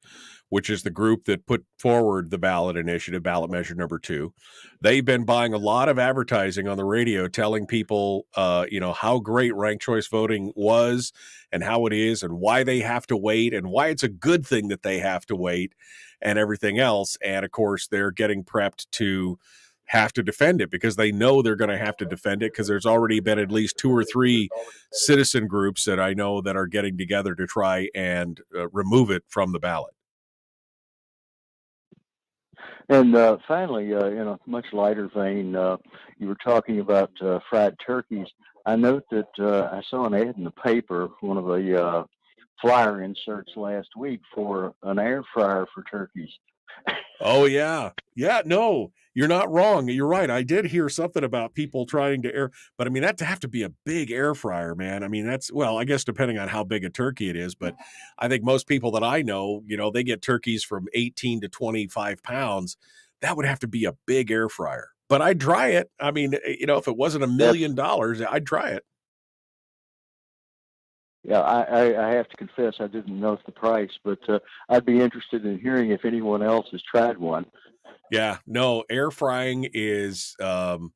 which is the group that put forward the ballot initiative, ballot measure number 2, they've been buying a lot of advertising on the radio telling people, how great ranked choice voting was and how it is and why they have to wait and why it's a good thing that they have to wait and everything else. And, of course, they're getting prepped to have to defend it because they know they're going to have to defend it because there's already been at least 2 or 3 citizen groups that I know that are getting together to try and remove it from the ballot. And finally, in a much lighter vein, you were talking about fried turkeys. I note that I saw an ad in the paper, one of the flyer inserts last week for an air fryer for turkeys. Oh, yeah. Yeah, no, you're not wrong. You're right. I did hear something about people trying to air, but I mean, that'd have to be a big air fryer, man. I mean, well, I guess depending on how big a turkey it is, but I think most people that I know, they get turkeys from 18 to 25 pounds. That would have to be a big air fryer. But I'd try it. I mean, if it wasn't $1 million, I'd try it. Yeah, I have to confess I didn't know the price, but I'd be interested in hearing if anyone else has tried one. Yeah, no, air frying is the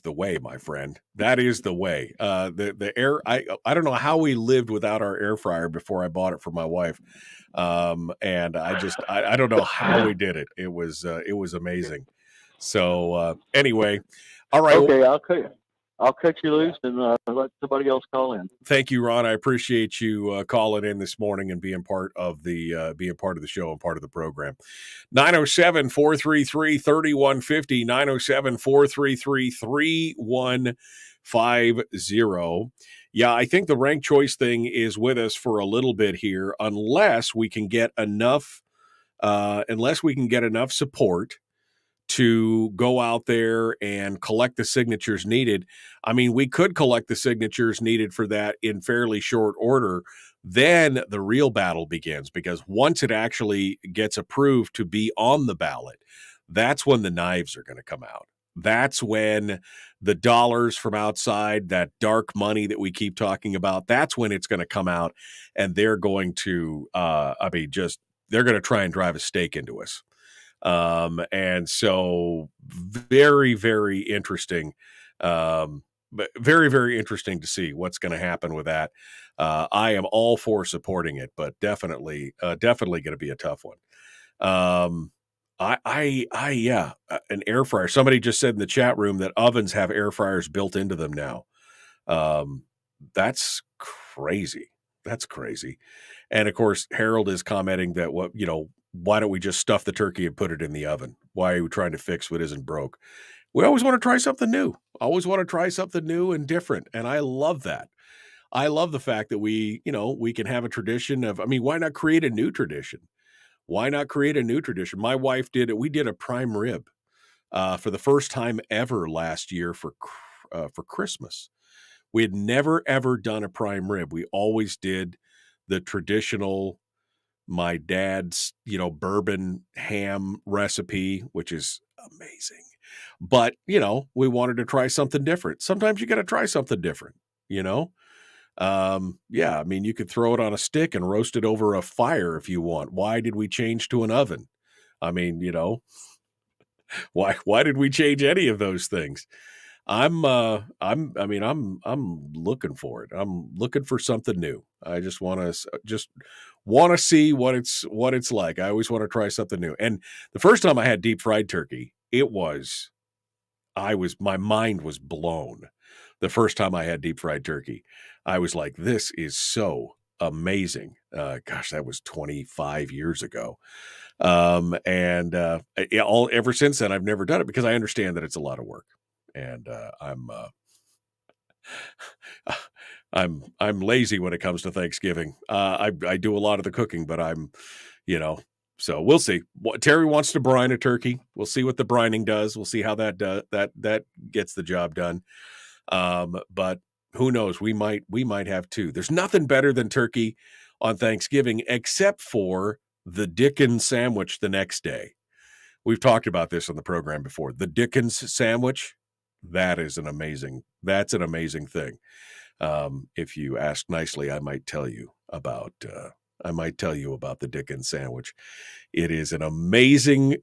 way, my friend. That is the way. The air. I don't know how we lived without our air fryer before I bought it for my wife, and I don't know how we did it. It was amazing. So anyway, all right. Okay, I'll cut you loose and let somebody else call in. Thank you, Ron. I appreciate you calling in this morning and being part of the show and part of the program. 907-433-3150, 907-433-3150. Yeah, I think the ranked choice thing is with us for a little bit here, unless we can get enough support to go out there and collect the signatures needed. I mean, we could collect the signatures needed for that in fairly short order. Then the real battle begins, because once it actually gets approved to be on the ballot, that's when the knives are going to come out. That's when the dollars from outside, that dark money that we keep talking about, that's when it's going to come out, and they're going to, they're going to try and drive a stake into us. And so very, very interesting. Very, very interesting to see what's going to happen with that. I am all for supporting it, but definitely going to be a tough one. An air fryer. Somebody just said in the chat room that ovens have air fryers built into them now. That's crazy. That's crazy. And of course, Harold is commenting that why don't we just stuff the turkey and put it in the oven? Why are we trying to fix what isn't broke? We always want to try something new. Always want to try something new and different. And I love that. I love the fact that we can have a tradition of, why not create a new tradition? Why not create a new tradition? My wife we did a prime rib for the first time ever last year for Christmas. We had never, ever done a prime rib. We always did the traditional, my dad's, bourbon ham recipe, which is amazing. But, we wanted to try something different. Sometimes you got to try something different, you could throw it on a stick and roast it over a fire if you want. Why did we change to an oven? Why did we change any of those things? I'm looking for it. I'm looking for something new. I just want to see what it's like. I always want to try something new. And the first time I had deep fried turkey, my mind was blown. The first time I had deep fried turkey, I was like, this is so amazing. Gosh, that was 25 years ago. Ever since then, I've never done it because I understand that it's a lot of work. And I'm lazy when it comes to Thanksgiving. I do a lot of the cooking, but so we'll see. Terry wants to brine a turkey. We'll see what the brining does. We'll see how that gets the job done. But who knows? We might have two. There's nothing better than turkey on Thanksgiving except for the Dickens sandwich the next day. We've talked about this on the program before. The Dickens sandwich. That's an amazing thing. If you ask nicely, I might tell you about the Dickens sandwich. It is an amazing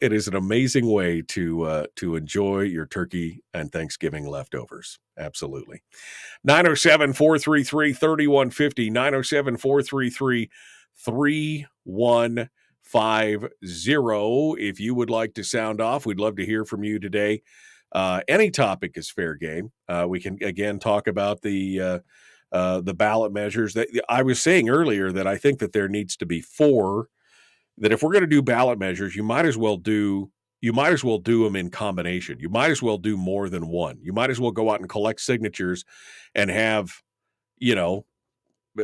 way to enjoy your turkey and Thanksgiving leftovers. Absolutely. 907-433-3150, 907-433-3150. If you would like to sound off, we'd love to hear from you today. Any topic is fair game. We can again talk about the ballot measures. That I was saying earlier that I think that there needs to be 4. That if we're going to do ballot measures, you might as well do them in combination. You might as well do more than one. You might as well go out and collect signatures and have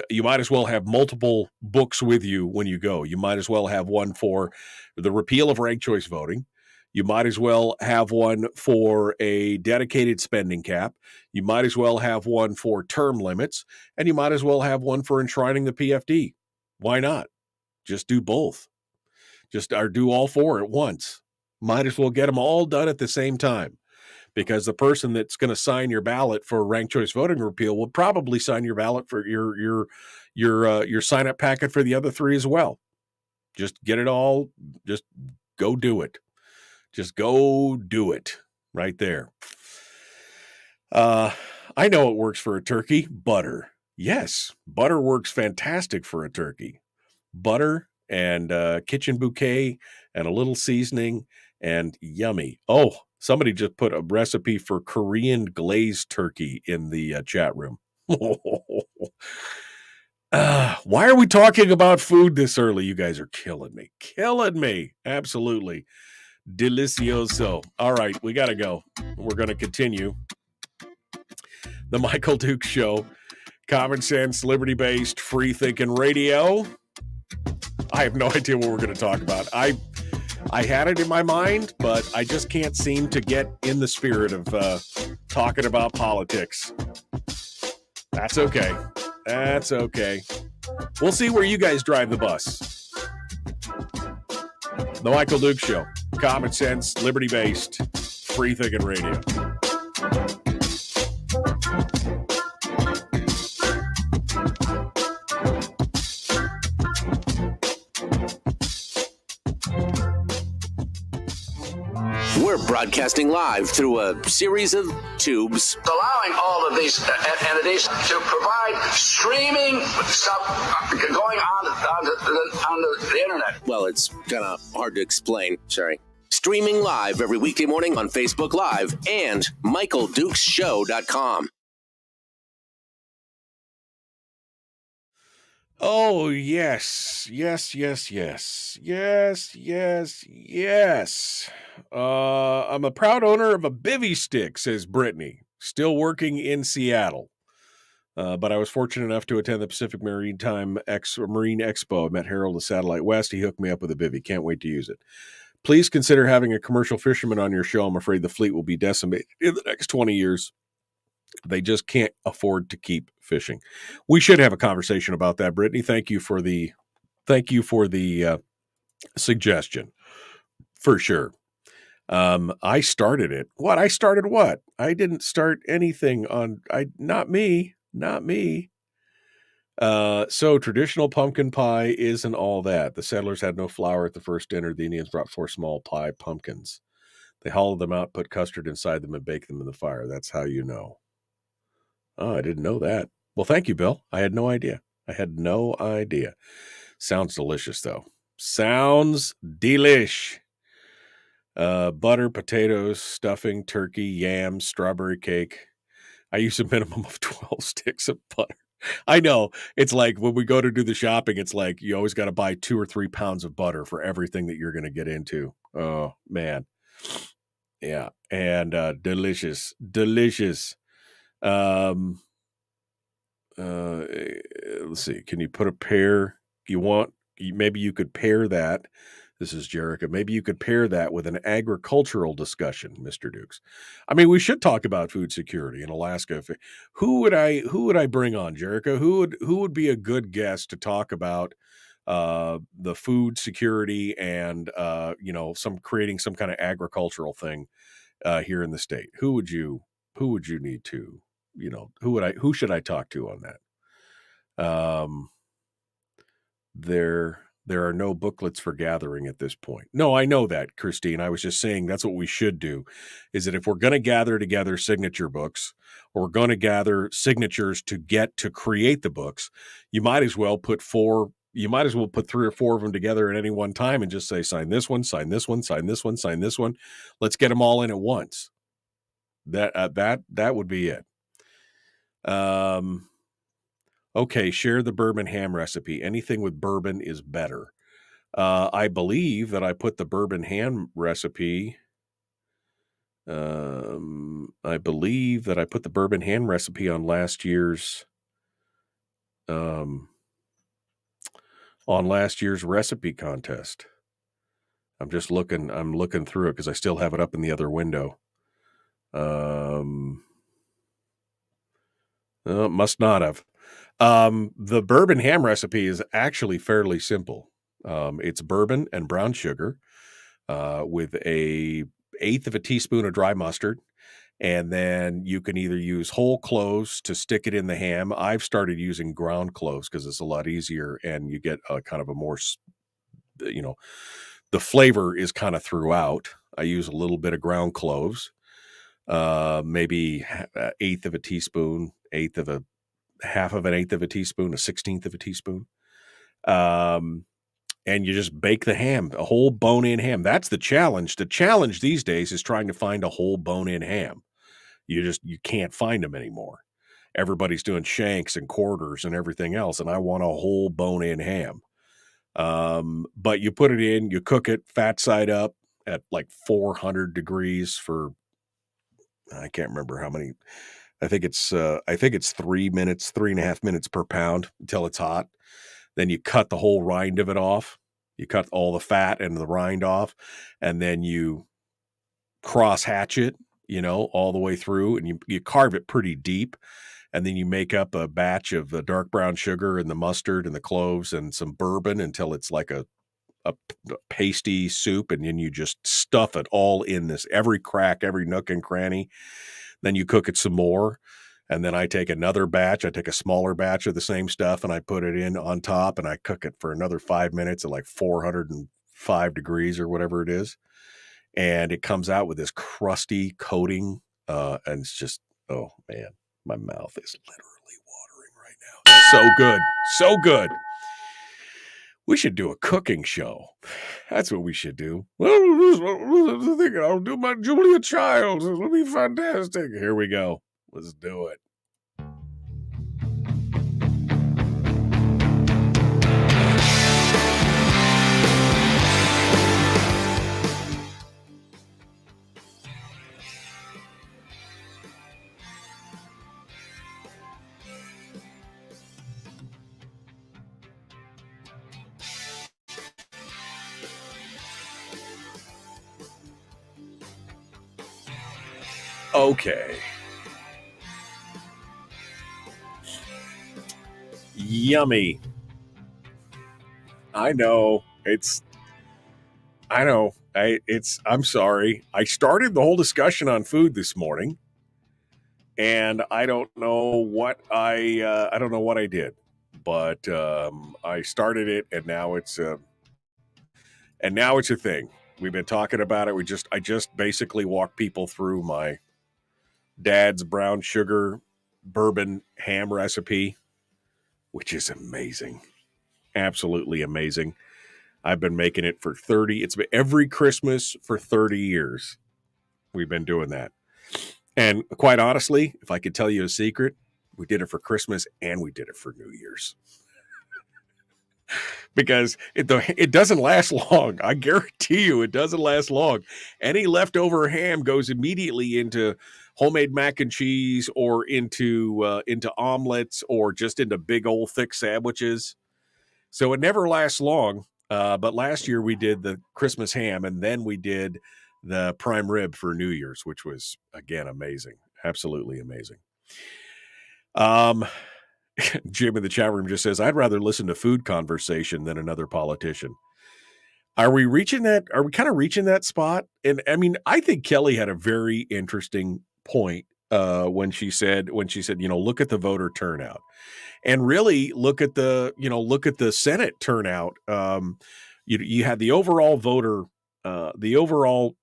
you might as well have multiple books with you when you go. You might as well have one for the repeal of ranked choice voting. You might as well have one for a dedicated spending cap. You might as well have one for term limits. And you might as well have one for enshrining the PFD. Why not? Just do both. Or do all four at once. Might as well get them all done at the same time. Because the person that's going to sign your ballot for ranked choice voting repeal will probably sign your ballot for your sign up packet for the other three as well. Just get it all. Just go do it. Just go do it right there. I know it works for a turkey. Butter. Yes, butter works fantastic for a turkey. Butter and kitchen bouquet and a little seasoning and yummy. Oh, somebody just put a recipe for Korean glazed turkey in the chat room. Why are we talking about food this early? You guys are killing me. Killing me. Absolutely. Delicioso. All right, we got to go. We're going to continue. The Michael Dukes Show. Common sense, liberty-based, free-thinking radio. I have no idea what we're going to talk about. I had it in my mind, but I just can't seem to get in the spirit of talking about politics. That's okay. That's okay. We'll see where you guys drive the bus. The Michael Dukes Show. Common sense, liberty-based, free-thinking radio. We're broadcasting live through a series of tubes. Allowing all of these entities to provide streaming stuff going on the internet. Well, it's kind of hard to explain. Sorry. Streaming live every weekday morning on Facebook Live and MichaelDukesShow.com. Oh, yes. Yes, yes, yes. Yes, yes, yes. I'm a proud owner of a bivy stick, says Brittany. Still working in Seattle. But I was fortunate enough to attend the Pacific Marine Expo. I met Harold of Satellite West. He hooked me up with a bivy. Can't wait to use it. Please consider having a commercial fisherman on your show. I'm afraid the fleet will be decimated in the next 20 years. They just can't afford to keep fishing. We should have a conversation about that, Brittany. Thank you for the suggestion, for sure. I started it. What? I started what? I didn't start anything on. Not me. So traditional pumpkin pie isn't all that. The settlers had no flour at the first dinner. The Indians brought 4 small pie pumpkins. They hollowed them out, put custard inside them, and baked them in the fire. That's how you know. Oh, I didn't know that. Well, thank you, Bill. I had no idea. Sounds delicious, though. Sounds delish. Butter, potatoes, stuffing, turkey, yams, strawberry cake. I use a minimum of 12 sticks of butter. I know. It's like when we go to do the shopping, it's like you always got to buy 2 or 3 pounds of butter for everything that you're going to get into. Oh, man. Yeah. And delicious. Let's see. Can you put a pair? Maybe you could pair that. This is Jerica. Maybe you could pair that with an agricultural discussion, Mr. Dukes. I mean, we should talk about food security in Alaska. Who would I bring on, Jerica? Who would be a good guest to talk about the food security and creating some kind of agricultural thing here in the state? Who would you need to, who should I talk to on that? There are no booklets for gathering at this point. No, I know that, Christine. I was just saying that's what we should do, is that if we're going to gather together signature books, or we're going to gather signatures to create the books, you might as well put 3 or 4 of them together at any one time and just say, sign this one, sign this one, sign this one, sign this one. Let's get them all in at once. That would be it. Okay, share the bourbon ham recipe. Anything with bourbon is better. I believe that I put the bourbon ham recipe. On last year's on last year's recipe contest. I'm looking through it because I still have it up in the other window. Must not have. The bourbon ham recipe is actually fairly simple. It's bourbon and brown sugar with a eighth of a teaspoon of dry mustard. And then you can either use whole cloves to stick it in the ham. I've started using ground cloves because it's a lot easier and you get a kind of a more, the flavor is kind of throughout. I use a little bit of ground cloves, maybe eighth of a teaspoon, half of an eighth of a teaspoon, a 16th of a teaspoon. And you just bake the ham, a whole bone-in ham. That's the challenge. The challenge these days is trying to find a whole bone-in ham. You can't find them anymore. Everybody's doing shanks and quarters and everything else, and I want a whole bone-in ham. But you put it in, you cook it fat side up at like 400 degrees for, I can't remember how many. I think it's 3 minutes, 3.5 minutes per pound until it's hot. Then you cut the whole rind of it off. You cut all the fat and the rind off, and then you cross hatch it, all the way through, and you carve it pretty deep. And then you make up a batch of the dark brown sugar and the mustard and the cloves and some bourbon until it's like a pasty soup. And then you just stuff it all in this, every crack, every nook and cranny. Then you cook it some more. And then I take another batch. I take a smaller batch of the same stuff and I put it in on top and I cook it for another 5 minutes at like 405 degrees or whatever it is. And it comes out with this crusty coating. And it's just, oh man, my mouth is literally watering right now. It's so good. So good. We should do a cooking show. That's what we should do. Well, I'll do my Julia Childs. It'll be fantastic. Here we go. Let's do it. Okay. Yummy. I know. I'm sorry. I started the whole discussion on food this morning and I don't know what I did, but I started it and now it's a thing. We've been talking about it. I just basically walked people through my dad's brown sugar bourbon ham recipe, which is amazing. Absolutely amazing. I've been making it it's been every Christmas for 30 years. We've been doing that. And quite honestly, if I could tell you a secret, we did it for Christmas and we did it for New Year's. Because it doesn't last long. I guarantee you it doesn't last long. Any leftover ham goes immediately into homemade mac and cheese or into omelets or just into big old thick sandwiches. So it never lasts long. But last year we did the Christmas ham and then we did the prime rib for New Year's, which was, again, amazing. Absolutely amazing. Jim in the chat room just says, I'd rather listen to food conversation than another politician. Are we kind of reaching that spot? And I mean, I think Kelly had a very interesting point when she said, look at the voter turnout and really look at the Senate turnout. You had the overall voter, the overall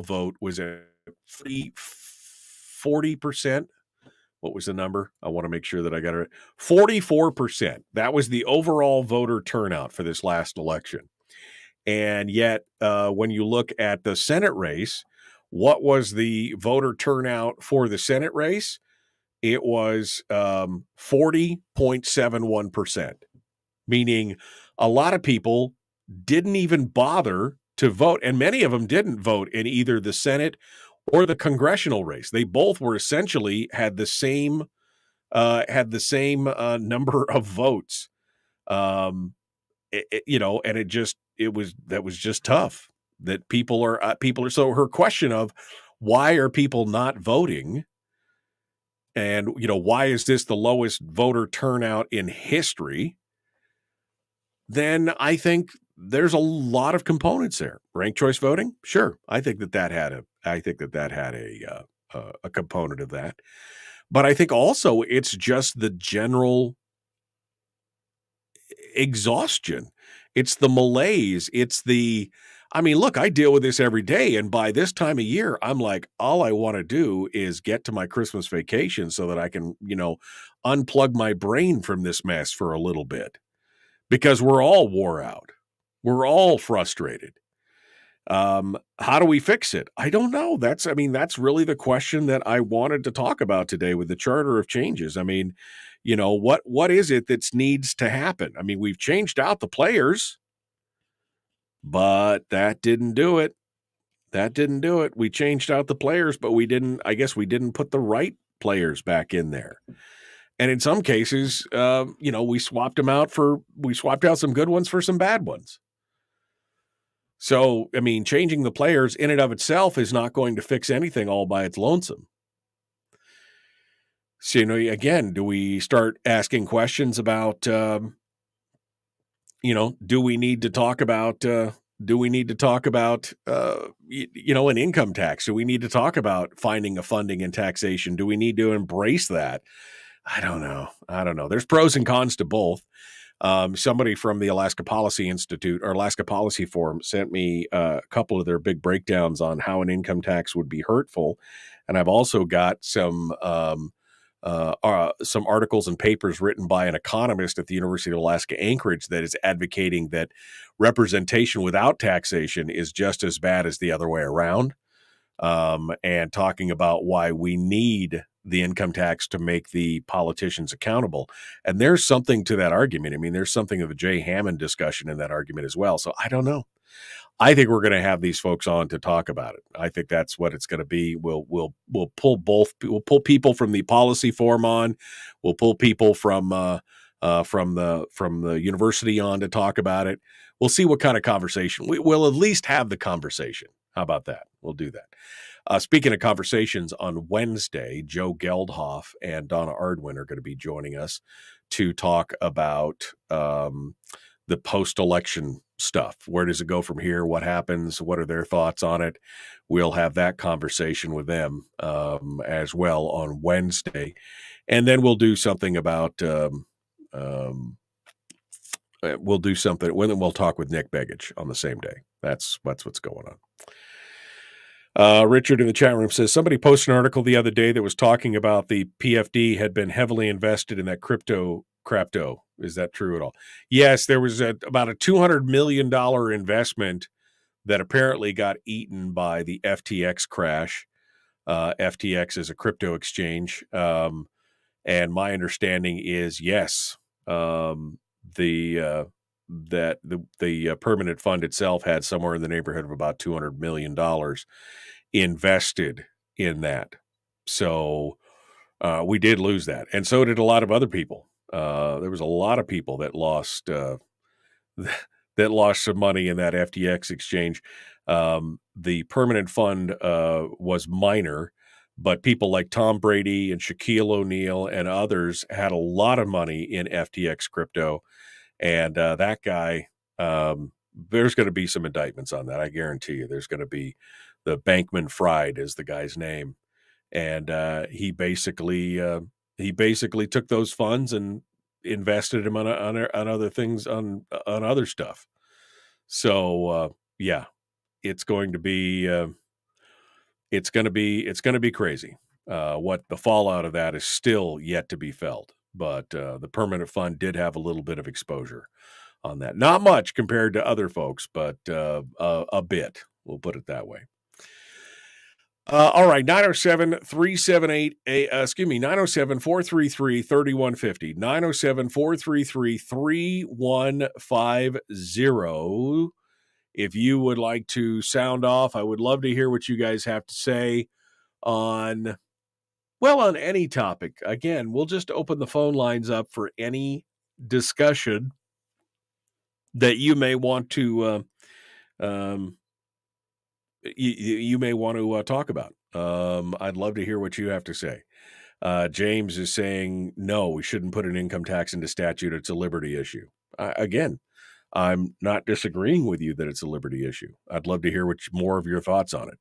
vote was at 40%. What was the number? I want to make sure that I got it. 44%. That was the overall voter turnout for this last election. And yet, when you look at the Senate race, what was the voter turnout for the Senate race? It was 40.71%, meaning a lot of people didn't even bother to vote, and many of them didn't vote in either the Senate or the congressional race. They both were essentially had the same had the same number of votes. And that was just tough. That people are. So her question of why are people not voting, and why is this the lowest voter turnout in history? Then I think there's a lot of components there. Ranked choice voting, sure. I think that had a component of that. But I think also it's just the general exhaustion. It's the malaise. Look, I deal with this every day. And by this time of year, I'm like, all I want to do is get to my Christmas vacation so that I can, unplug my brain from this mess for a little bit, because we're all wore out. We're all frustrated. How do we fix it? I don't know. That's really the question that I wanted to talk about today with the Charter of Changes. What is it that needs to happen? We've changed out the players, but that didn't do it. We changed out the players, but we didn't put the right players back in there. And in some cases, we swapped out some good ones for some bad ones. So, changing the players in and of itself is not going to fix anything all by its lonesome. So, again, do we start asking questions about, do we need to talk about an income tax? Do we need to talk about finding a funding and taxation? Do we need to embrace that? I don't know. There's pros and cons to both. Somebody from the Alaska Policy Institute or Alaska Policy Forum sent me a couple of their big breakdowns on how an income tax would be hurtful. And I've also got some articles and papers written by an economist at the University of Alaska Anchorage that is advocating that representation without taxation is just as bad as the other way around. And talking about why we need the income tax to make the politicians accountable. And there's something to that argument. There's something of a Jay Hammond discussion in that argument as well. So I don't know. I think we're going to have these folks on to talk about it. I think that's what it's going to be. We'll pull people from the policy forum on. We'll pull people from the university on to talk about it. We'll see what kind of conversation. We'll at least have the conversation. How about that? We'll do that. Speaking of conversations, on Wednesday, Joe Geldhoff and Donna Ardwin are going to be joining us to talk about the post-election stuff. Where does it go from here? What happens? What are their thoughts on it? We'll have that conversation with them as well on Wednesday. And then we'll do something about we'll talk with Nick Begich on the same day. That's what's going on. Richard in the chat room says, somebody posted an article the other day that was talking about the PFD had been heavily invested in that crypto. Is that true at all? Yes, there was about a $200 million investment that apparently got eaten by the FTX crash. FTX is a crypto exchange. And my understanding is, yes, the permanent fund itself had somewhere in the neighborhood of about $200 million invested in that. So we did lose that. And so did a lot of other people. There was a lot of people that lost some money in that FTX exchange. The permanent fund was minor, but people like Tom Brady and Shaquille O'Neal and others had a lot of money in FTX crypto. And that guy, there's going to be some indictments on that. I guarantee you there's going to be. The Bankman-Fried is the guy's name. And he basically took those funds and invested them on other things, on other stuff. So yeah, it's going to be crazy. What the fallout of that is still yet to be felt. But the permanent fund did have a little bit of exposure on that. Not much compared to other folks, but a bit. We'll put it that way. All right, 907-433-3150, 907-433-3150. If you would like to sound off, I would love to hear what you guys have to say on Well, on any topic. Again, we'll just open the phone lines up for any discussion that you may want to you may want to talk about. I'd love to hear what you have to say. James is saying, no, we shouldn't put an income tax into statute. It's a liberty issue. Again, I'm not disagreeing with you that it's a liberty issue. I'd love to hear more of your thoughts on it.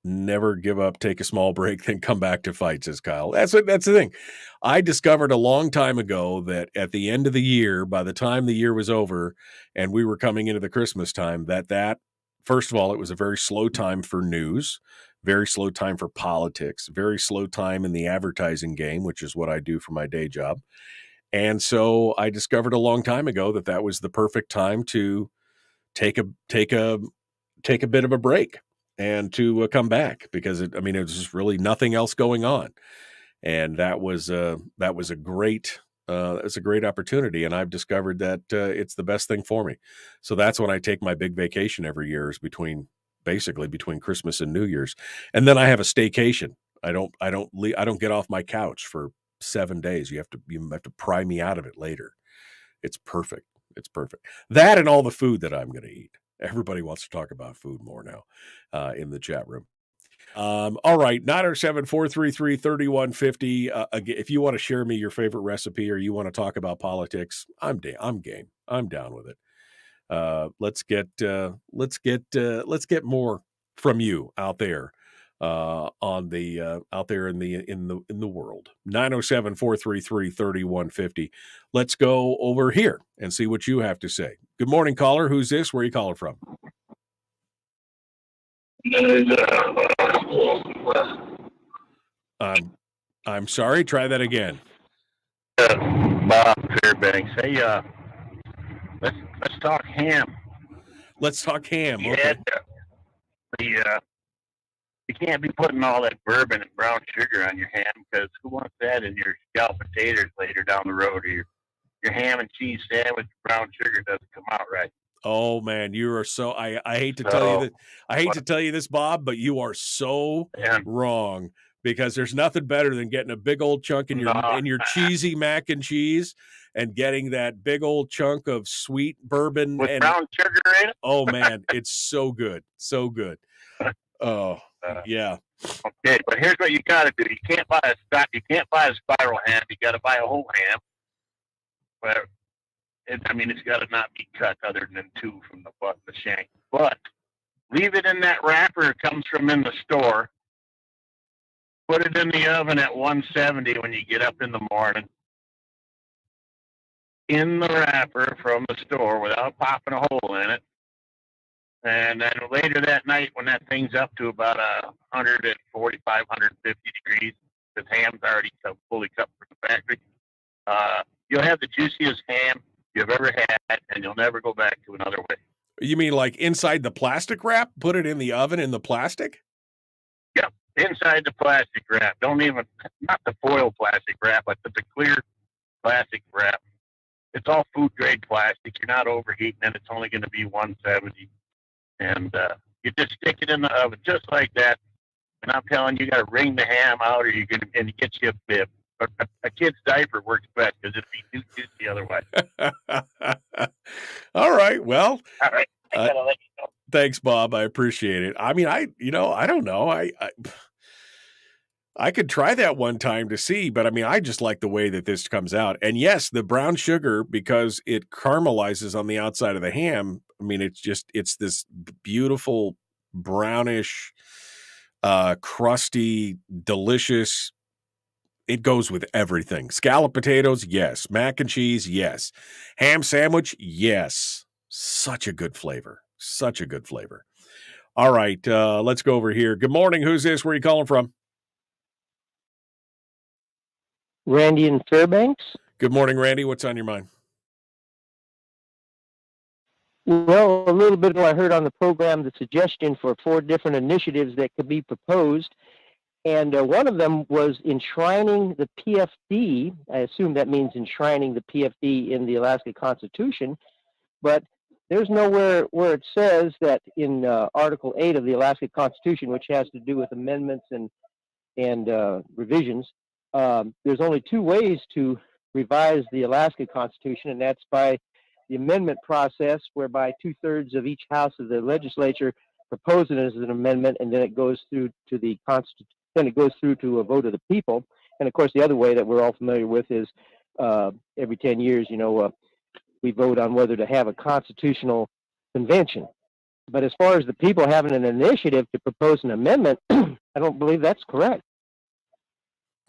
Never give up, take a small break, then come back to fight, says Kyle. That's the thing. I discovered a long time ago that at the end of the year, by the time the year was over and we were coming into the Christmas time, that first of all, it was a very slow time for news, very slow time for politics, very slow time in the advertising game, which is what I do for my day job. And so I discovered a long time ago that was the perfect time to take a bit of a break and to come back, because it was just really nothing else going on. And that was a great opportunity. And I've discovered that it's the best thing for me. So that's when I take my big vacation every year, is between Christmas and New Year's. And then I have a staycation. I don't get off my couch for 7 days. You have to pry me out of it later. It's perfect. It's perfect. That and all the food that I'm going to eat. Everybody wants to talk about food more now in the chat room. All right, 907-433-3150. If you want to share me your favorite recipe, or you want to talk about politics, I'm game. I'm down with it. Let's get more from you out there out there in the world. 907-433-3150. Let's go over here and see what you have to say. Good morning, caller. Who's this? Where are you calling from? I'm sorry. Try that again. Bob Fairbanks. Hey, let's talk ham. Let's talk ham. Okay. You can't be putting all that bourbon and brown sugar on your ham, because who wants that in your scalloped potatoes later down the road, or your ham and cheese sandwich with brown sugar doesn't come out right. Oh man, you are so. I hate to tell you that. I hate to tell you this, Bob, but you are so wrong, because there's nothing better than getting a big old chunk in your cheesy mac and cheese, and getting that big old chunk of sweet bourbon with and brown sugar in it. Oh man, it's so good, so good. Oh yeah. Okay, but here's what you got to do: you can't buy a spiral ham. You got to buy a whole ham. But it's got to not be cut other than 2 from the butt and the shank. But leave it in that wrapper it comes from in the store. Put it in the oven at 170 when you get up in the morning. In the wrapper from the store without popping a hole in it. And then later that night, when that thing's up to about 145, 150 degrees, the ham's already fully cut from the factory, you'll have the juiciest ham you've ever had, and you'll never go back to another way. You mean like inside the plastic wrap? Put it in the oven in the plastic? Yeah, inside the plastic wrap. Not the foil plastic wrap, but the clear plastic wrap. It's all food grade plastic. You're not overheating it. It's only going to be 170. And you just stick it in the oven just like that. And I'm telling you, you got to wring the ham out, or you're going to get you a bib. A kid's diaper works best, because it'd be too juicy otherwise. All right. Well, all right. I gotta let you know. Thanks, Bob. I appreciate it. I mean, I don't know. I could try that one time to see, but I mean, I just like the way that this comes out. And yes, the brown sugar, because it caramelizes on the outside of the ham. I mean, it's this beautiful brownish, crusty, delicious. It goes with everything. Scalloped potatoes, yes. Mac and cheese, yes. Ham sandwich, yes. Such a good flavor. Such a good flavor. All right, let's go over here. Good morning. Who's this? Where are you calling from? Randy in Fairbanks. Good morning, Randy. What's on your mind? Well, a little bit ago, I heard on the program the suggestion for 4 different initiatives that could be proposed. And one of them was enshrining the PFD. I assume that means enshrining the PFD in the Alaska Constitution. But there's nowhere where it says that in Article 8 of the Alaska Constitution, which has to do with amendments and revisions, there's only two ways to revise the Alaska Constitution, and that's by the amendment process, whereby 2/3 of each house of the legislature propose it as an amendment, and then it goes through to the then it goes through to a vote of the people. And of course, the other way that we're all familiar with is every 10 years, we vote on whether to have a constitutional convention. But as far as the people having an initiative to propose an amendment, I don't believe that's correct.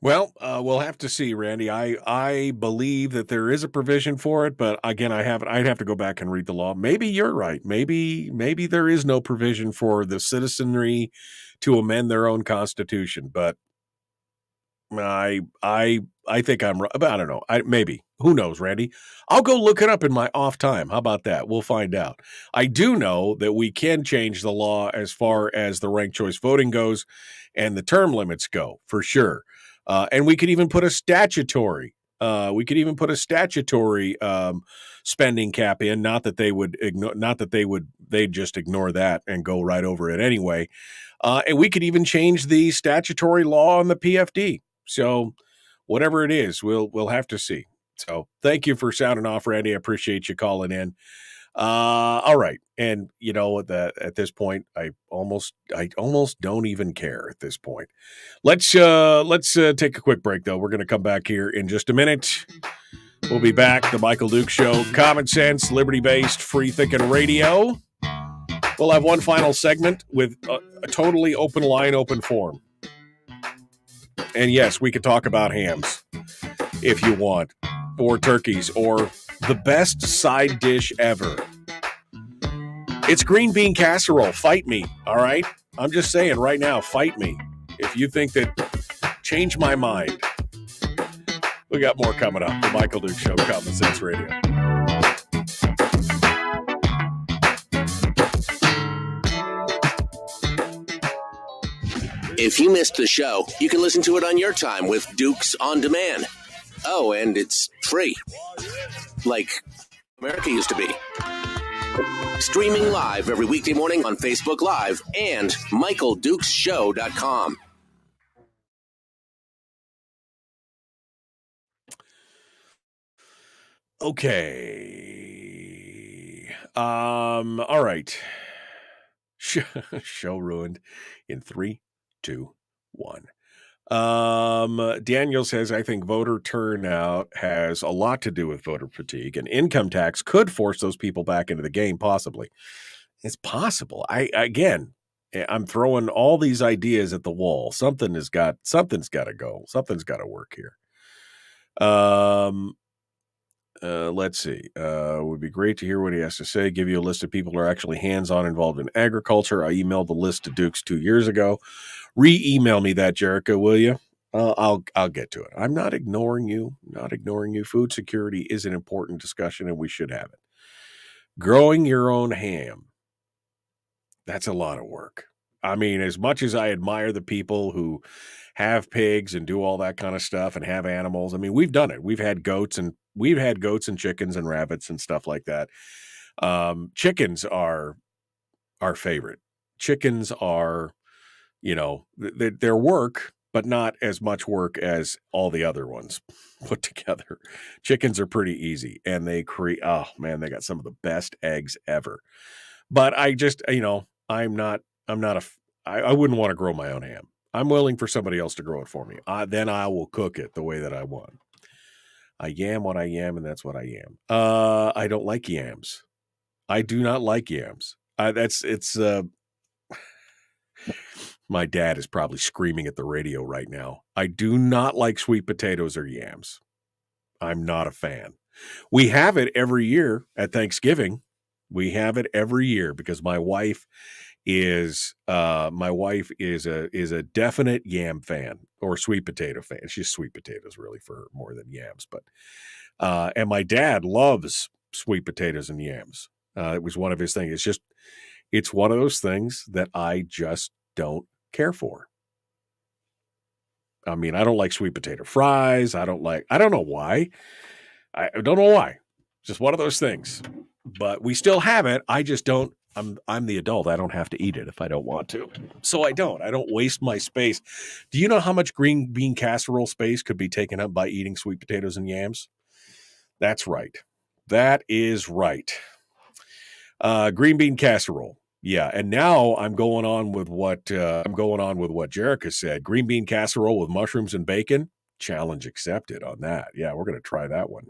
Well, we'll have to see, Randy. I believe that there is a provision for it, but again, I'd have to go back and read the law. Maybe you're right. Maybe there is no provision for the citizenry to amend their own constitution. But I think I'm right. I don't know. Maybe. Who knows, Randy? I'll go look it up in my off time. How about that? We'll find out. I do know that we can change the law as far as the ranked choice voting goes and the term limits go, for sure. And we could even put a statutory spending cap in. Not that they'd just ignore that and go right over it anyway. And we could even change the statutory law on the PFD. So whatever it is, we'll have to see. So thank you for sounding off, Randy. I appreciate you calling in. All right. And at this point, I almost don't even care at this point. Let's take a quick break though. We're going to come back here in just a minute. We'll be back. The Michael Duke Show, common sense, liberty-based, free thinking radio. We'll have one final segment with a totally open line, open forum. And yes, we could talk about hams if you want, or turkeys, or the best side dish ever. It's green bean casserole. Fight me, all right? I'm just saying right now, fight me. If you think that, change my mind. We got more coming up. The Michael Duke Show, Common Sense Radio. If you missed the show, you can listen to it on your time with Dukes on Demand. Oh, and it's free. Like America used to be. Streaming live every weekday morning on Facebook Live and MichaelDukesShow.com. Okay. All right. Show ruined in 3, 2, 1. Daniel says, I think voter turnout has a lot to do with voter fatigue, and income tax could force those people back into the game, possibly. It's possible. I'm throwing all these ideas at the wall. Something's got to go. Something's got to work here. Let's see. It would be great to hear what he has to say. Give you a list of people who are actually hands-on involved in agriculture. I emailed the list to Dukes 2 years ago. Re-email me that, Jerica, will you? I'll get to it. I'm not ignoring you. Food security is an important discussion, and we should have it. Growing your own ham. That's a lot of work. I mean, as much as I admire the people who have pigs and do all that kind of stuff and have animals, I mean, we've done it. We've had goats and chickens and rabbits and stuff like that. Chickens are our favorite. Chickens are, they're work, but not as much work as all the other ones put together. Chickens are pretty easy, and they create, oh man, they got some of the best eggs ever. But I just, I wouldn't want to grow my own ham. I'm willing for somebody else to grow it for me. Then I will cook it the way that I want. I am what I am, and that's what I am. I don't like yams. I do not like yams. My dad is probably screaming at the radio right now. I do not like sweet potatoes or yams. I'm not a fan. We have it every year at Thanksgiving. We have it every year because my wife is a definite yam fan or sweet potato fan. She's sweet potatoes really for her more than yams, but and my dad loves sweet potatoes and yams. It was one of his things. It's one of those things that I just don't care for. I mean, I don't like sweet potato fries. I don't know why. I don't know why. Just one of those things. but we still have it. I just don't. I'm the adult. I don't have to eat it if I don't want to. So I don't waste my space. Do you know how much green bean casserole space could be taken up by eating sweet potatoes and yams? That's right. That is right. Green bean casserole. Yeah. And now I'm going on with what Jerica said. Green bean casserole with mushrooms and bacon. Challenge accepted on that. Yeah, we're going to try that one.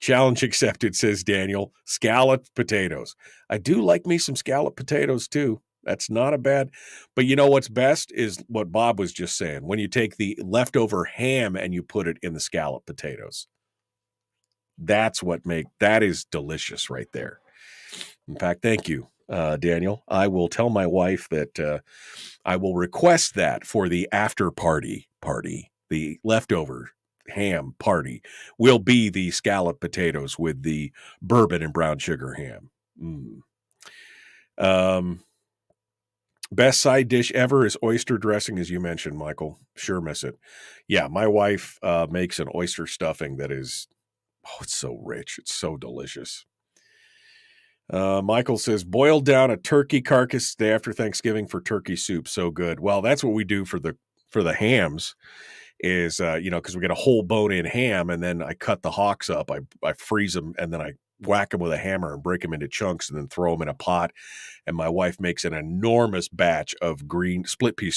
Challenge accepted, says Daniel. Scalloped potatoes. I do like me some scalloped potatoes too. That's not a bad, but you know what's best is what Bob was just saying. When you take the leftover ham and you put it in the scalloped potatoes. That is delicious right there. In fact, thank you, Daniel. I will tell my wife that I will request that for the after party. The leftover ham party will be the scalloped potatoes with the bourbon and brown sugar ham. Best side dish ever is oyster dressing, as you mentioned, Michael. Sure miss it. Yeah, my wife makes an oyster stuffing that is, it's so rich. It's so delicious. Michael says, boil down a turkey carcass day after Thanksgiving for turkey soup. So good. Well, that's what we do for the hams is, because we get a whole bone-in ham, and then I cut the hocks up. I freeze them, and then I whack them with a hammer and break them into chunks and then throw them in a pot. And my wife makes an enormous batch of green split pea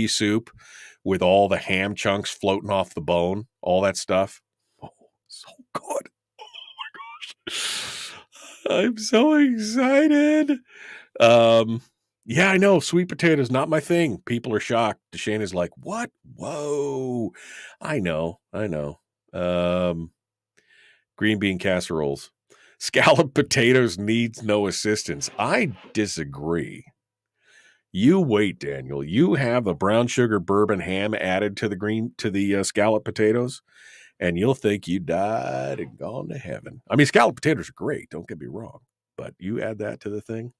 soup with all the ham chunks floating off the bone, all that stuff. Oh, so good. Oh my gosh. I'm so excited. Yeah, I know. Sweet potatoes, not my thing. People are shocked. Deshane is like, what? Whoa. I know. Green bean casseroles. Scalloped potatoes needs no assistance. I disagree. You wait, Daniel. You have the brown sugar bourbon ham added to the scalloped potatoes, and you'll think you died and gone to heaven. I mean, scalloped potatoes are great. Don't get me wrong. But you add that to the thing.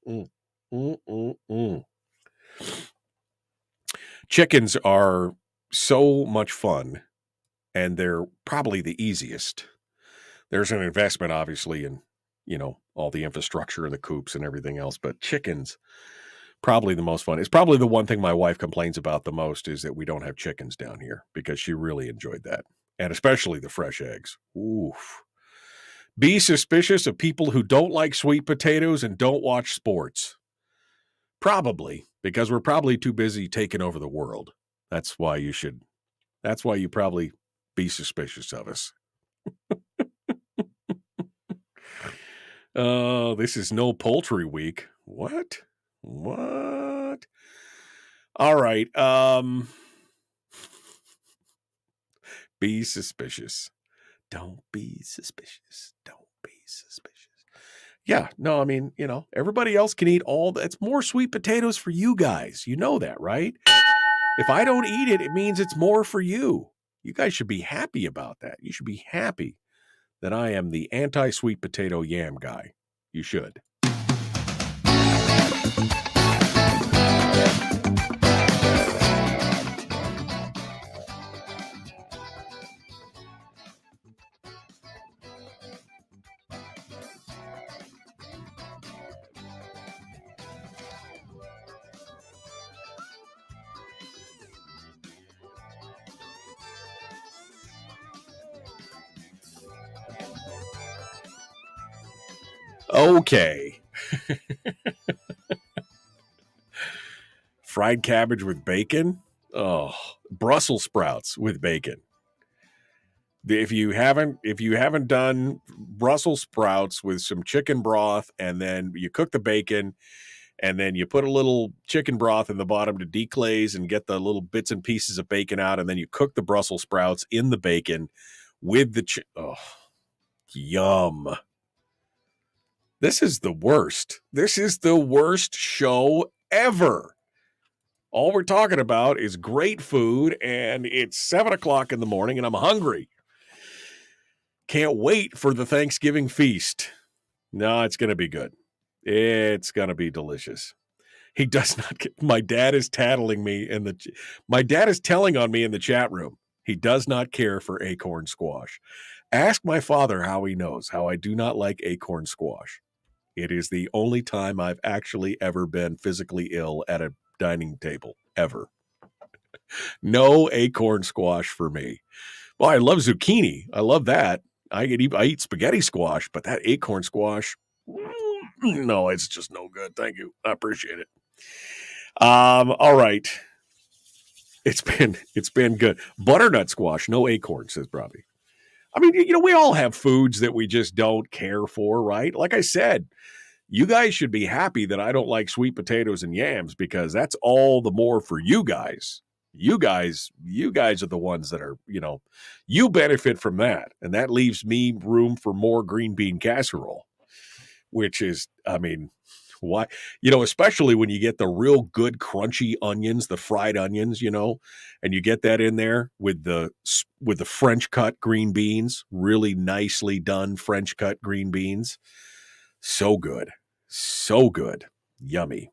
Chickens are so much fun, and they're probably the easiest. There's an investment, obviously, in, all the infrastructure and the coops and everything else, but chickens, probably the most fun. It's probably the one thing my wife complains about the most is that we don't have chickens down here, because she really enjoyed that. And especially the fresh eggs. Oof. Be suspicious of people who don't like sweet potatoes and don't watch sports. Probably, because we're probably too busy taking over the world. That's why you probably be suspicious of us. This is no poultry week. What? All right. Be suspicious. Don't be suspicious. Don't be suspicious. Yeah, no, I mean, everybody else can eat it's more sweet potatoes for you guys. You know that, right? If I don't eat it, it means it's more for you. You guys should be happy about that. You should be happy that I am the anti-sweet potato yam guy. You should. Okay. Fried cabbage with bacon. Oh, Brussels sprouts with bacon. If you haven't done Brussels sprouts with some chicken broth, and then you cook the bacon, and then you put a little chicken broth in the bottom to declaze and get the little bits and pieces of bacon out, and then you cook the Brussels sprouts in the bacon with the yum. This is the worst. This is the worst show ever. All we're talking about is great food, and it's 7:00 in the morning, and I'm hungry. Can't wait for the Thanksgiving feast. No, it's going to be good. It's going to be delicious. He does not get, my dad is tattling me my dad is telling on me in the chat room. He does not care for acorn squash. Ask my father how he knows how I do not like acorn squash. It is the only time I've actually ever been physically ill at a dining table, ever. No acorn squash for me. Well, I love zucchini. I love that. I eat spaghetti squash, but that acorn squash, no, it's just no good. Thank you. I appreciate it. All right. It's been good. Butternut squash, no acorn, says Robbie. I mean, we all have foods that we just don't care for, right? Like I said, you guys should be happy that I don't like sweet potatoes and yams, because that's all the more for you guys. You guys are the ones that are, you benefit from that. And that leaves me room for more green bean casserole, which is, why, especially when you get the real good crunchy onions, the fried onions, and you get that in there with the French cut green beans, really nicely done French cut green beans. So good. So good. Yummy.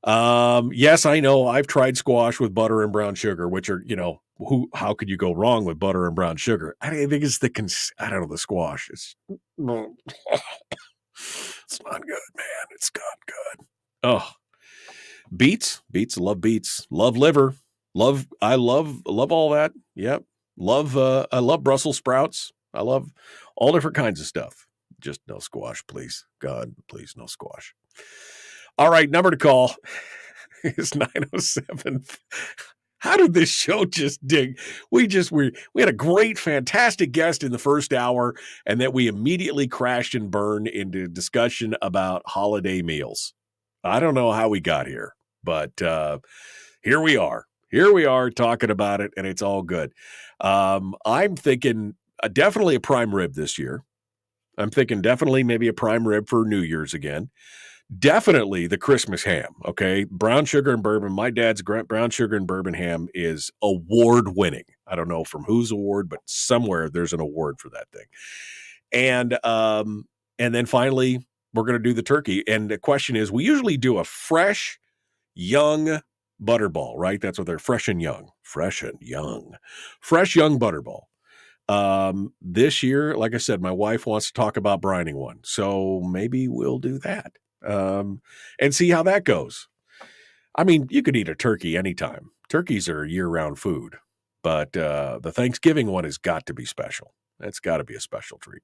Yes, I know I've tried squash with butter and brown sugar, which are, how could you go wrong with butter and brown sugar? I think it's the squash. It's it's not good, man. It's not good. Oh, beets, love beets, love liver, I love all that. Yep. I love Brussels sprouts. I love all different kinds of stuff. Just no squash, please. God, please, no squash. All right, number to call is 907. How did this show just dig? We had a great, fantastic guest in the first hour, and then we immediately crashed and burned into discussion about holiday meals. I don't know how we got here, but here we are. Here we are talking about it, and it's all good. I'm thinking definitely a prime rib this year. I'm thinking definitely maybe a prime rib for New Year's again. Definitely the Christmas ham, okay? Brown sugar and bourbon. My dad's brown sugar and bourbon ham is award-winning. I don't know from whose award, but somewhere there's an award for that thing. And then finally, we're going to do the turkey. And the question is, we usually do a fresh, young butterball, right? That's what they're fresh, young butterball. This year, like I said, my wife wants to talk about brining one. So maybe we'll do that. And see how that goes. I mean, you could eat a turkey anytime. Turkeys are year-round food, but the Thanksgiving one has got to be special. That's got to be a special treat.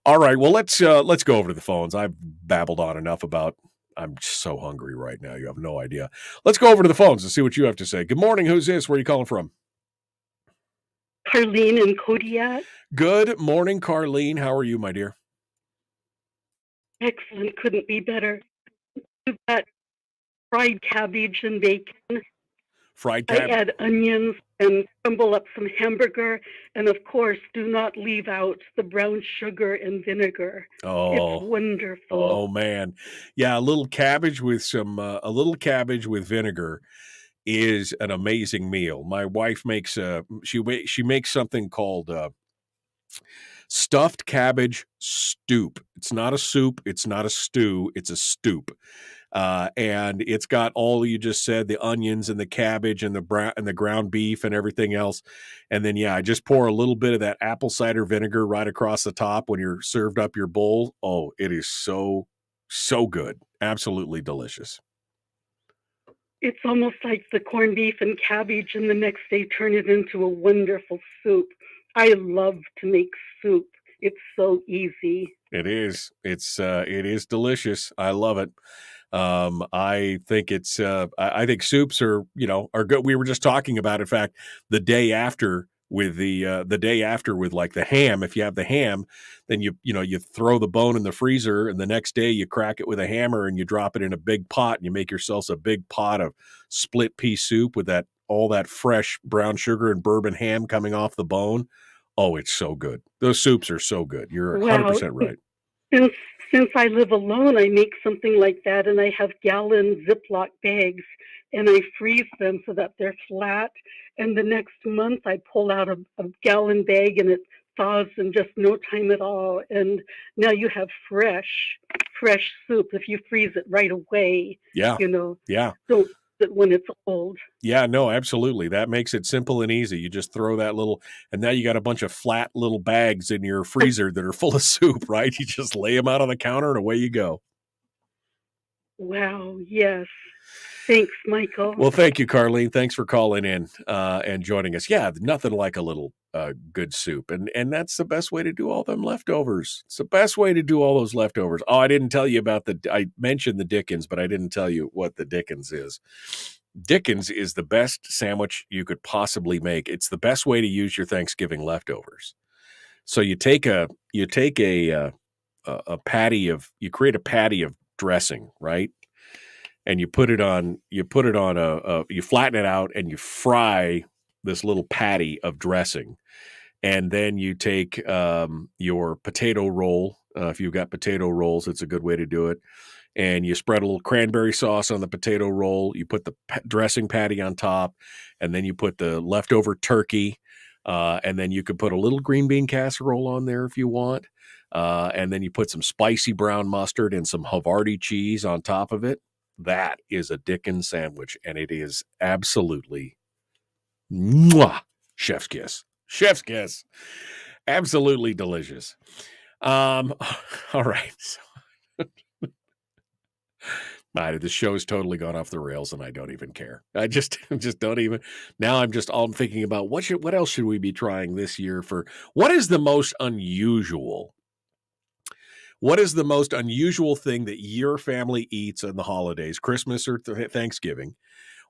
All right, well, let's go over to the phones. I've babbled on enough about. I'm so hungry right now. You have no idea. Let's go over to the phones and see what you have to say. Good morning. Who's this? Where are you calling from? Carlene in Kodiak. Good morning, Carlene. How are you, my dear? Excellent. Couldn't be better. You've got fried cabbage and bacon. Fried cabbage. I add onions and crumble up some hamburger. And of course, do not leave out the brown sugar and vinegar. Oh, it's wonderful. Oh man. Yeah. A little cabbage with vinegar is an amazing meal. My wife makes she makes something called stuffed cabbage stoop. It's not a soup. It's not a stew. It's a stoop. And it's got all you just said, the onions and the cabbage and the ground beef and everything else. And then, I just pour a little bit of that apple cider vinegar right across the top when you're served up your bowl. Oh, it is so, so good. Absolutely delicious. It's almost like the corned beef and cabbage, and the next day turn it into a wonderful soup. I love to make soup. It's so easy. It is. It is delicious. I love it. I think I think soups are good. We were just talking about, in fact, the day after with like the ham. If you have the ham, then you throw the bone in the freezer, and the next day you crack it with a hammer and you drop it in a big pot, and you make yourselves a big pot of split pea soup with all that fresh brown sugar and bourbon ham coming off the bone. Oh, it's so good. Those soups are so good. You're 100% right. Since I live alone, I make something like that, and I have gallon Ziploc bags, and I freeze them so that they're flat. And the next month, I pull out a gallon bag, and it thaws in just no time at all. And now you have fresh soup if you freeze it right away. Yeah. Yeah. Yeah. Don't it when it's old. Yeah, no, absolutely. That makes it simple and easy. You just throw that little, and now you got a bunch of flat little bags in your freezer that are full of soup, right? You just lay them out on the counter and away you go. Wow, yes. Thanks, Michael. Well, thank you, Carlene. Thanks for calling in and joining us. Yeah, nothing like a little good soup. And that's the best way to do all them leftovers. It's the best way to do all those leftovers. Oh, I didn't tell you about I mentioned the Dickens, but I didn't tell you what the Dickens is. Dickens is the best sandwich you could possibly make. It's the best way to use your Thanksgiving leftovers. So you take a patty of, you create a patty of dressing, right? And you flatten it out and you fry this little patty of dressing. And then you take your potato roll. If you've got potato rolls, it's a good way to do it. And you spread a little cranberry sauce on the potato roll. You put the dressing patty on top, and then you put the leftover turkey. And then you could put a little green bean casserole on there if you want. And then you put some spicy brown mustard and some Havarti cheese on top of it. That is a Dickens sandwich, and it is absolutely chef's kiss. Chef's kiss. Absolutely delicious. All right. The show's totally gone off the rails, and I don't even care. I just don't even. Now I'm thinking about what else should we be trying this year for? What is the most unusual? What is the most unusual thing that your family eats on the holidays, Christmas or Thanksgiving?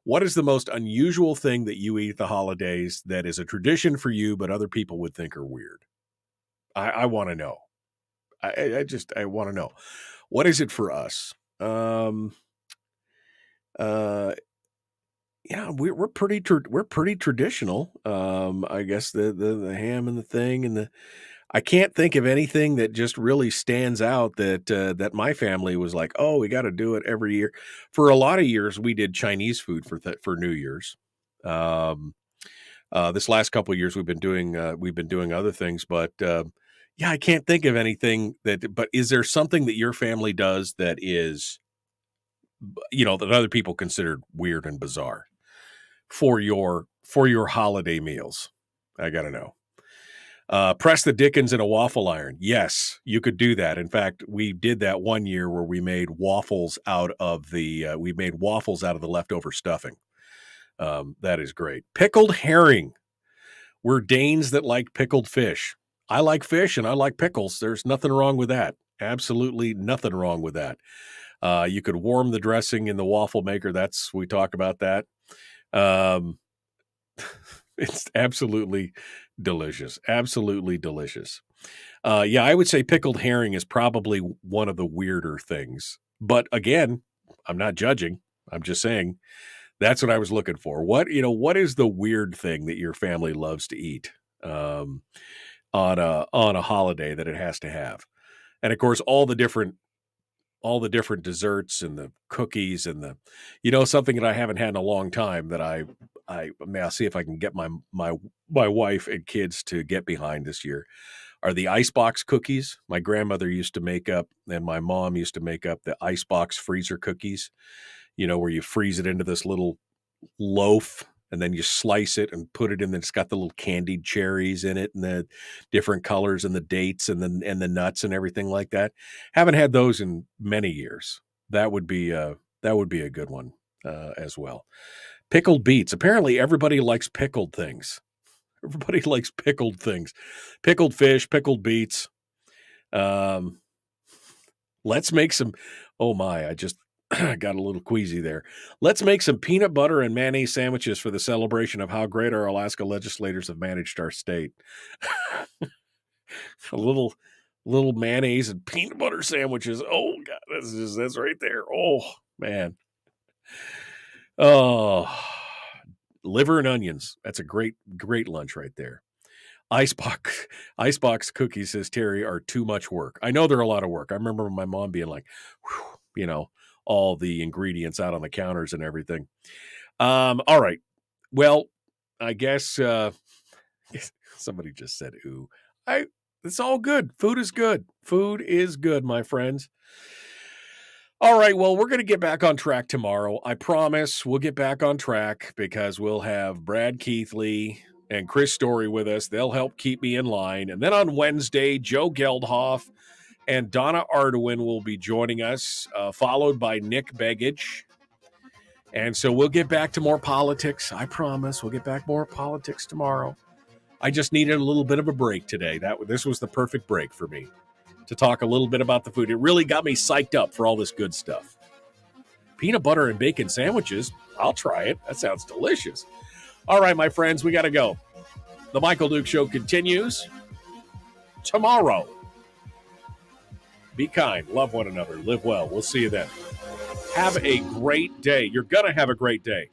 What is the most unusual thing that you eat at the holidays that is a tradition for you, but other people would think are weird? I want to know. I want to know. What is it for us? Yeah, we're pretty traditional. I guess the ham and the thing and I can't think of anything that just really stands out that my family was like, oh, we got to do it every year. For a lot of years, we did Chinese food for New Year's. This last couple of years, we've been doing other things, but yeah, I can't think of anything but is there something that your family does that is, that other people considered weird and bizarre for your holiday meals? I got to know. Press the Dickens in a waffle iron. Yes, you could do that. In fact, we did that one year where we made waffles out of the leftover stuffing. That is great. Pickled herring. We're Danes that like pickled fish. I like fish and I like pickles. There's nothing wrong with that. Absolutely nothing wrong with that. You could warm the dressing in the waffle maker. We talk about that. It's absolutely delicious. Absolutely delicious. Yeah, I would say pickled herring is probably one of the weirder things. But again, I'm not judging. I'm just saying that's what I was looking for. What is the weird thing that your family loves to eat on a holiday that it has to have? And of course, all the different desserts and the cookies and something that I haven't had in a long time that I'll see if I can get my wife and kids to get behind this year are the icebox cookies. My grandmother used to make up, and my mom used to make up the icebox freezer cookies, where you freeze it into this little loaf and then you slice it and put it in. It's got the little candied cherries in it and the different colors and the dates and the nuts and everything like that. Haven't had those in many years. That would be a good one as well. Pickled beets. Apparently everybody likes pickled things. Everybody likes pickled things. Pickled fish, pickled beets. Let's make some, oh my, I just got a little queasy there. Let's make some peanut butter and mayonnaise sandwiches for the celebration of how great our Alaska legislators have managed our state. A little mayonnaise and peanut butter sandwiches. Oh God, that's right there. Oh man. Oh, liver and onions. That's a great lunch right there. Icebox cookies, says Terry, are too much work. I know they're a lot of work. I remember my mom being like, whew, all the ingredients out on the counters and everything. All right. Well, I guess somebody just said, ooh, it's all good. Food is good. Food is good, my friends. All right, well, we're going to get back on track tomorrow. I promise we'll get back on track because we'll have Brad Keithley and Chris Story with us. They'll help keep me in line. And then on Wednesday, Joe Geldhoff and Donna Arduin will be joining us, followed by Nick Begich. And so we'll get back to more politics. I promise we'll get back more politics tomorrow. I just needed a little bit of a break today. This was the perfect break for me to talk a little bit about the food. It really got me psyched up for all this good stuff. Peanut butter and bacon sandwiches. I'll try it. That sounds delicious. All right, my friends, we got to go. The Michael Duke Show continues tomorrow. Be kind. Love one another. Live well. We'll see you then. Have a great day. You're going to have a great day.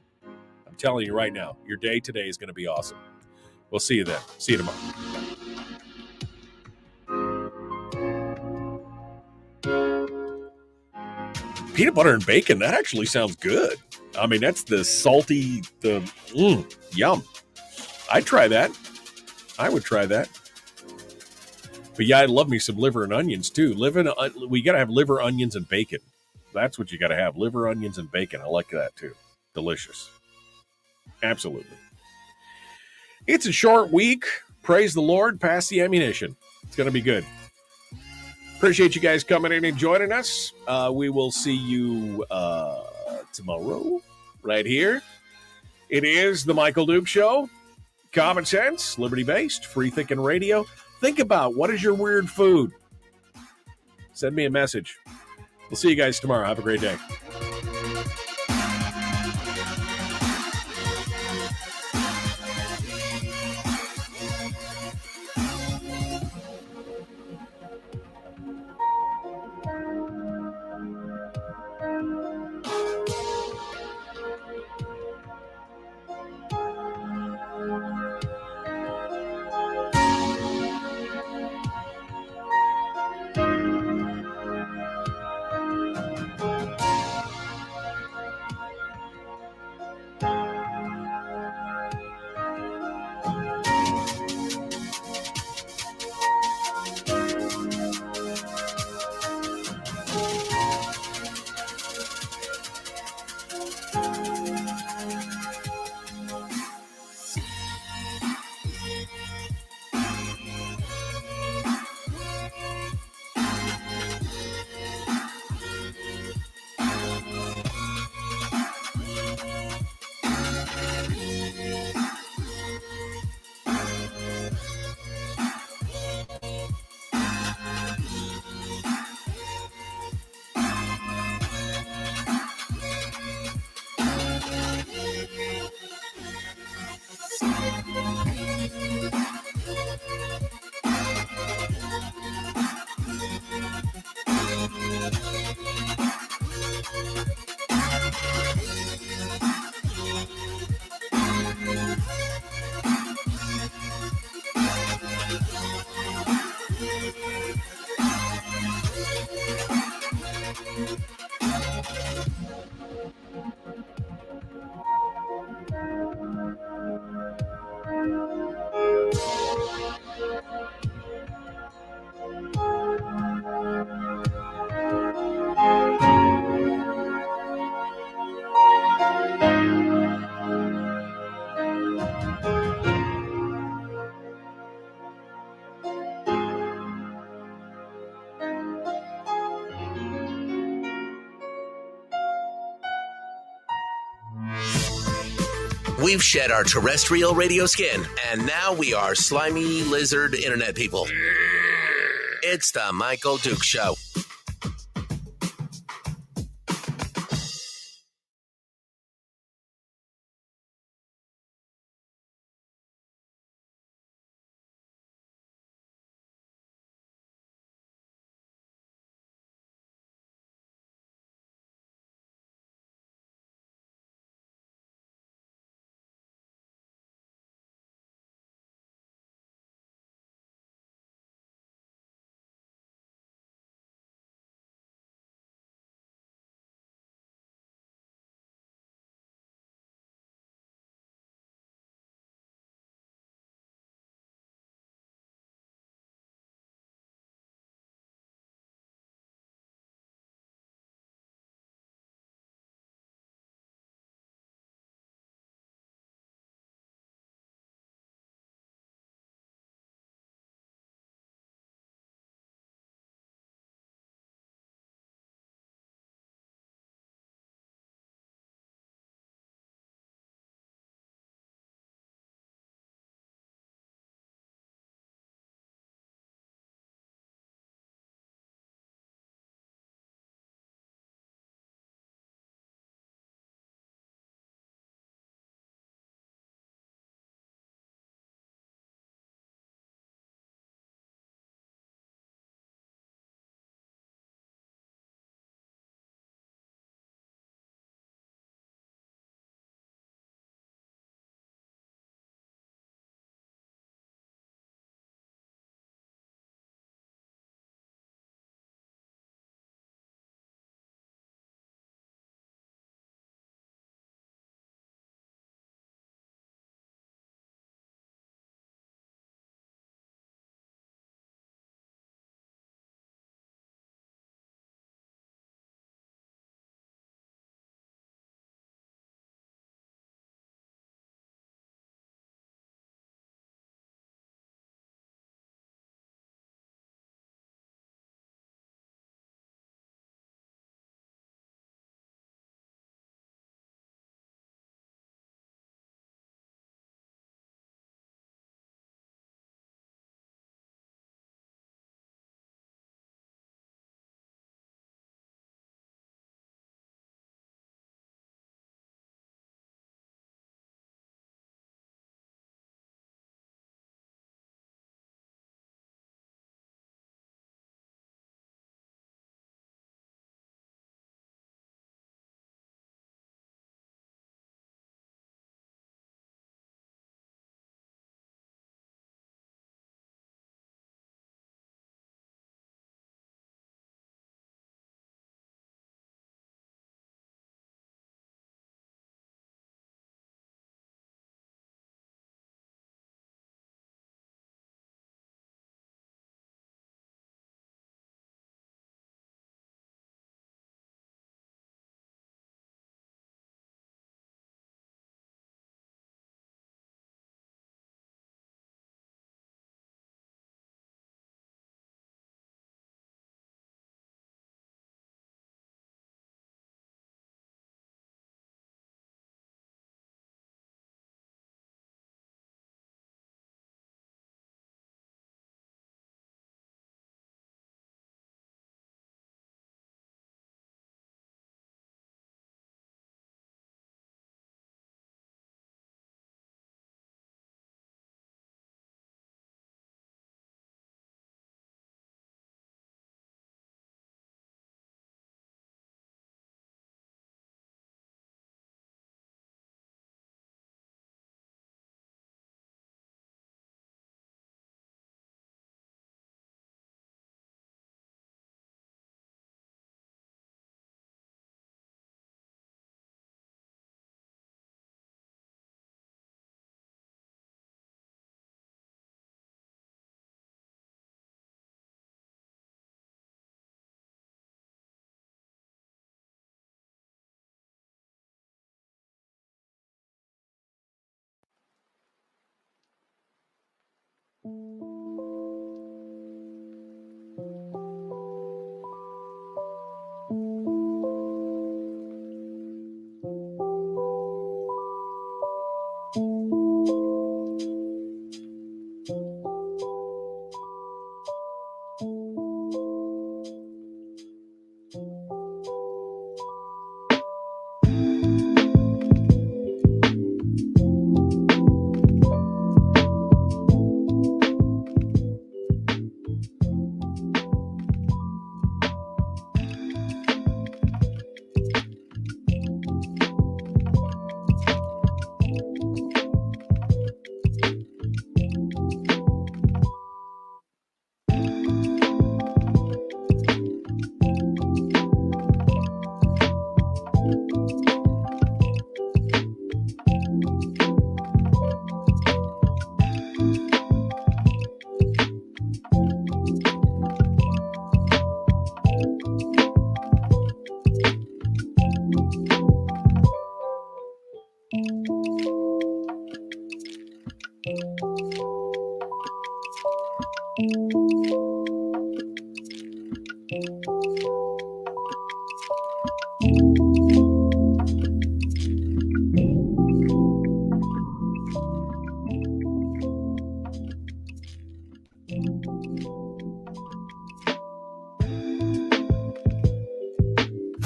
I'm telling you right now, your day today is going to be awesome. We'll see you then. See you tomorrow. Peanut butter and bacon, that actually sounds good. I mean, that's the salty, yum. I'd try that. I would try that. But yeah, I love me some liver and onions too. We got to have liver, onions, and bacon. That's what you got to have. Liver, onions, and bacon. I like that too. Delicious. Absolutely. It's a short week. Praise the Lord. Pass the ammunition. It's going to be good. Appreciate you guys coming in and joining us. We will see you tomorrow right here. It is the Michael Duke Show. Common sense, liberty-based, free-thinking radio. Think about what is your weird food. Send me a message. We'll see you guys tomorrow. Have a great day. We've shed our terrestrial radio skin, and now we are slimy lizard internet people. It's the Michael Duke Show.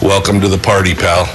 Welcome to the party, pal.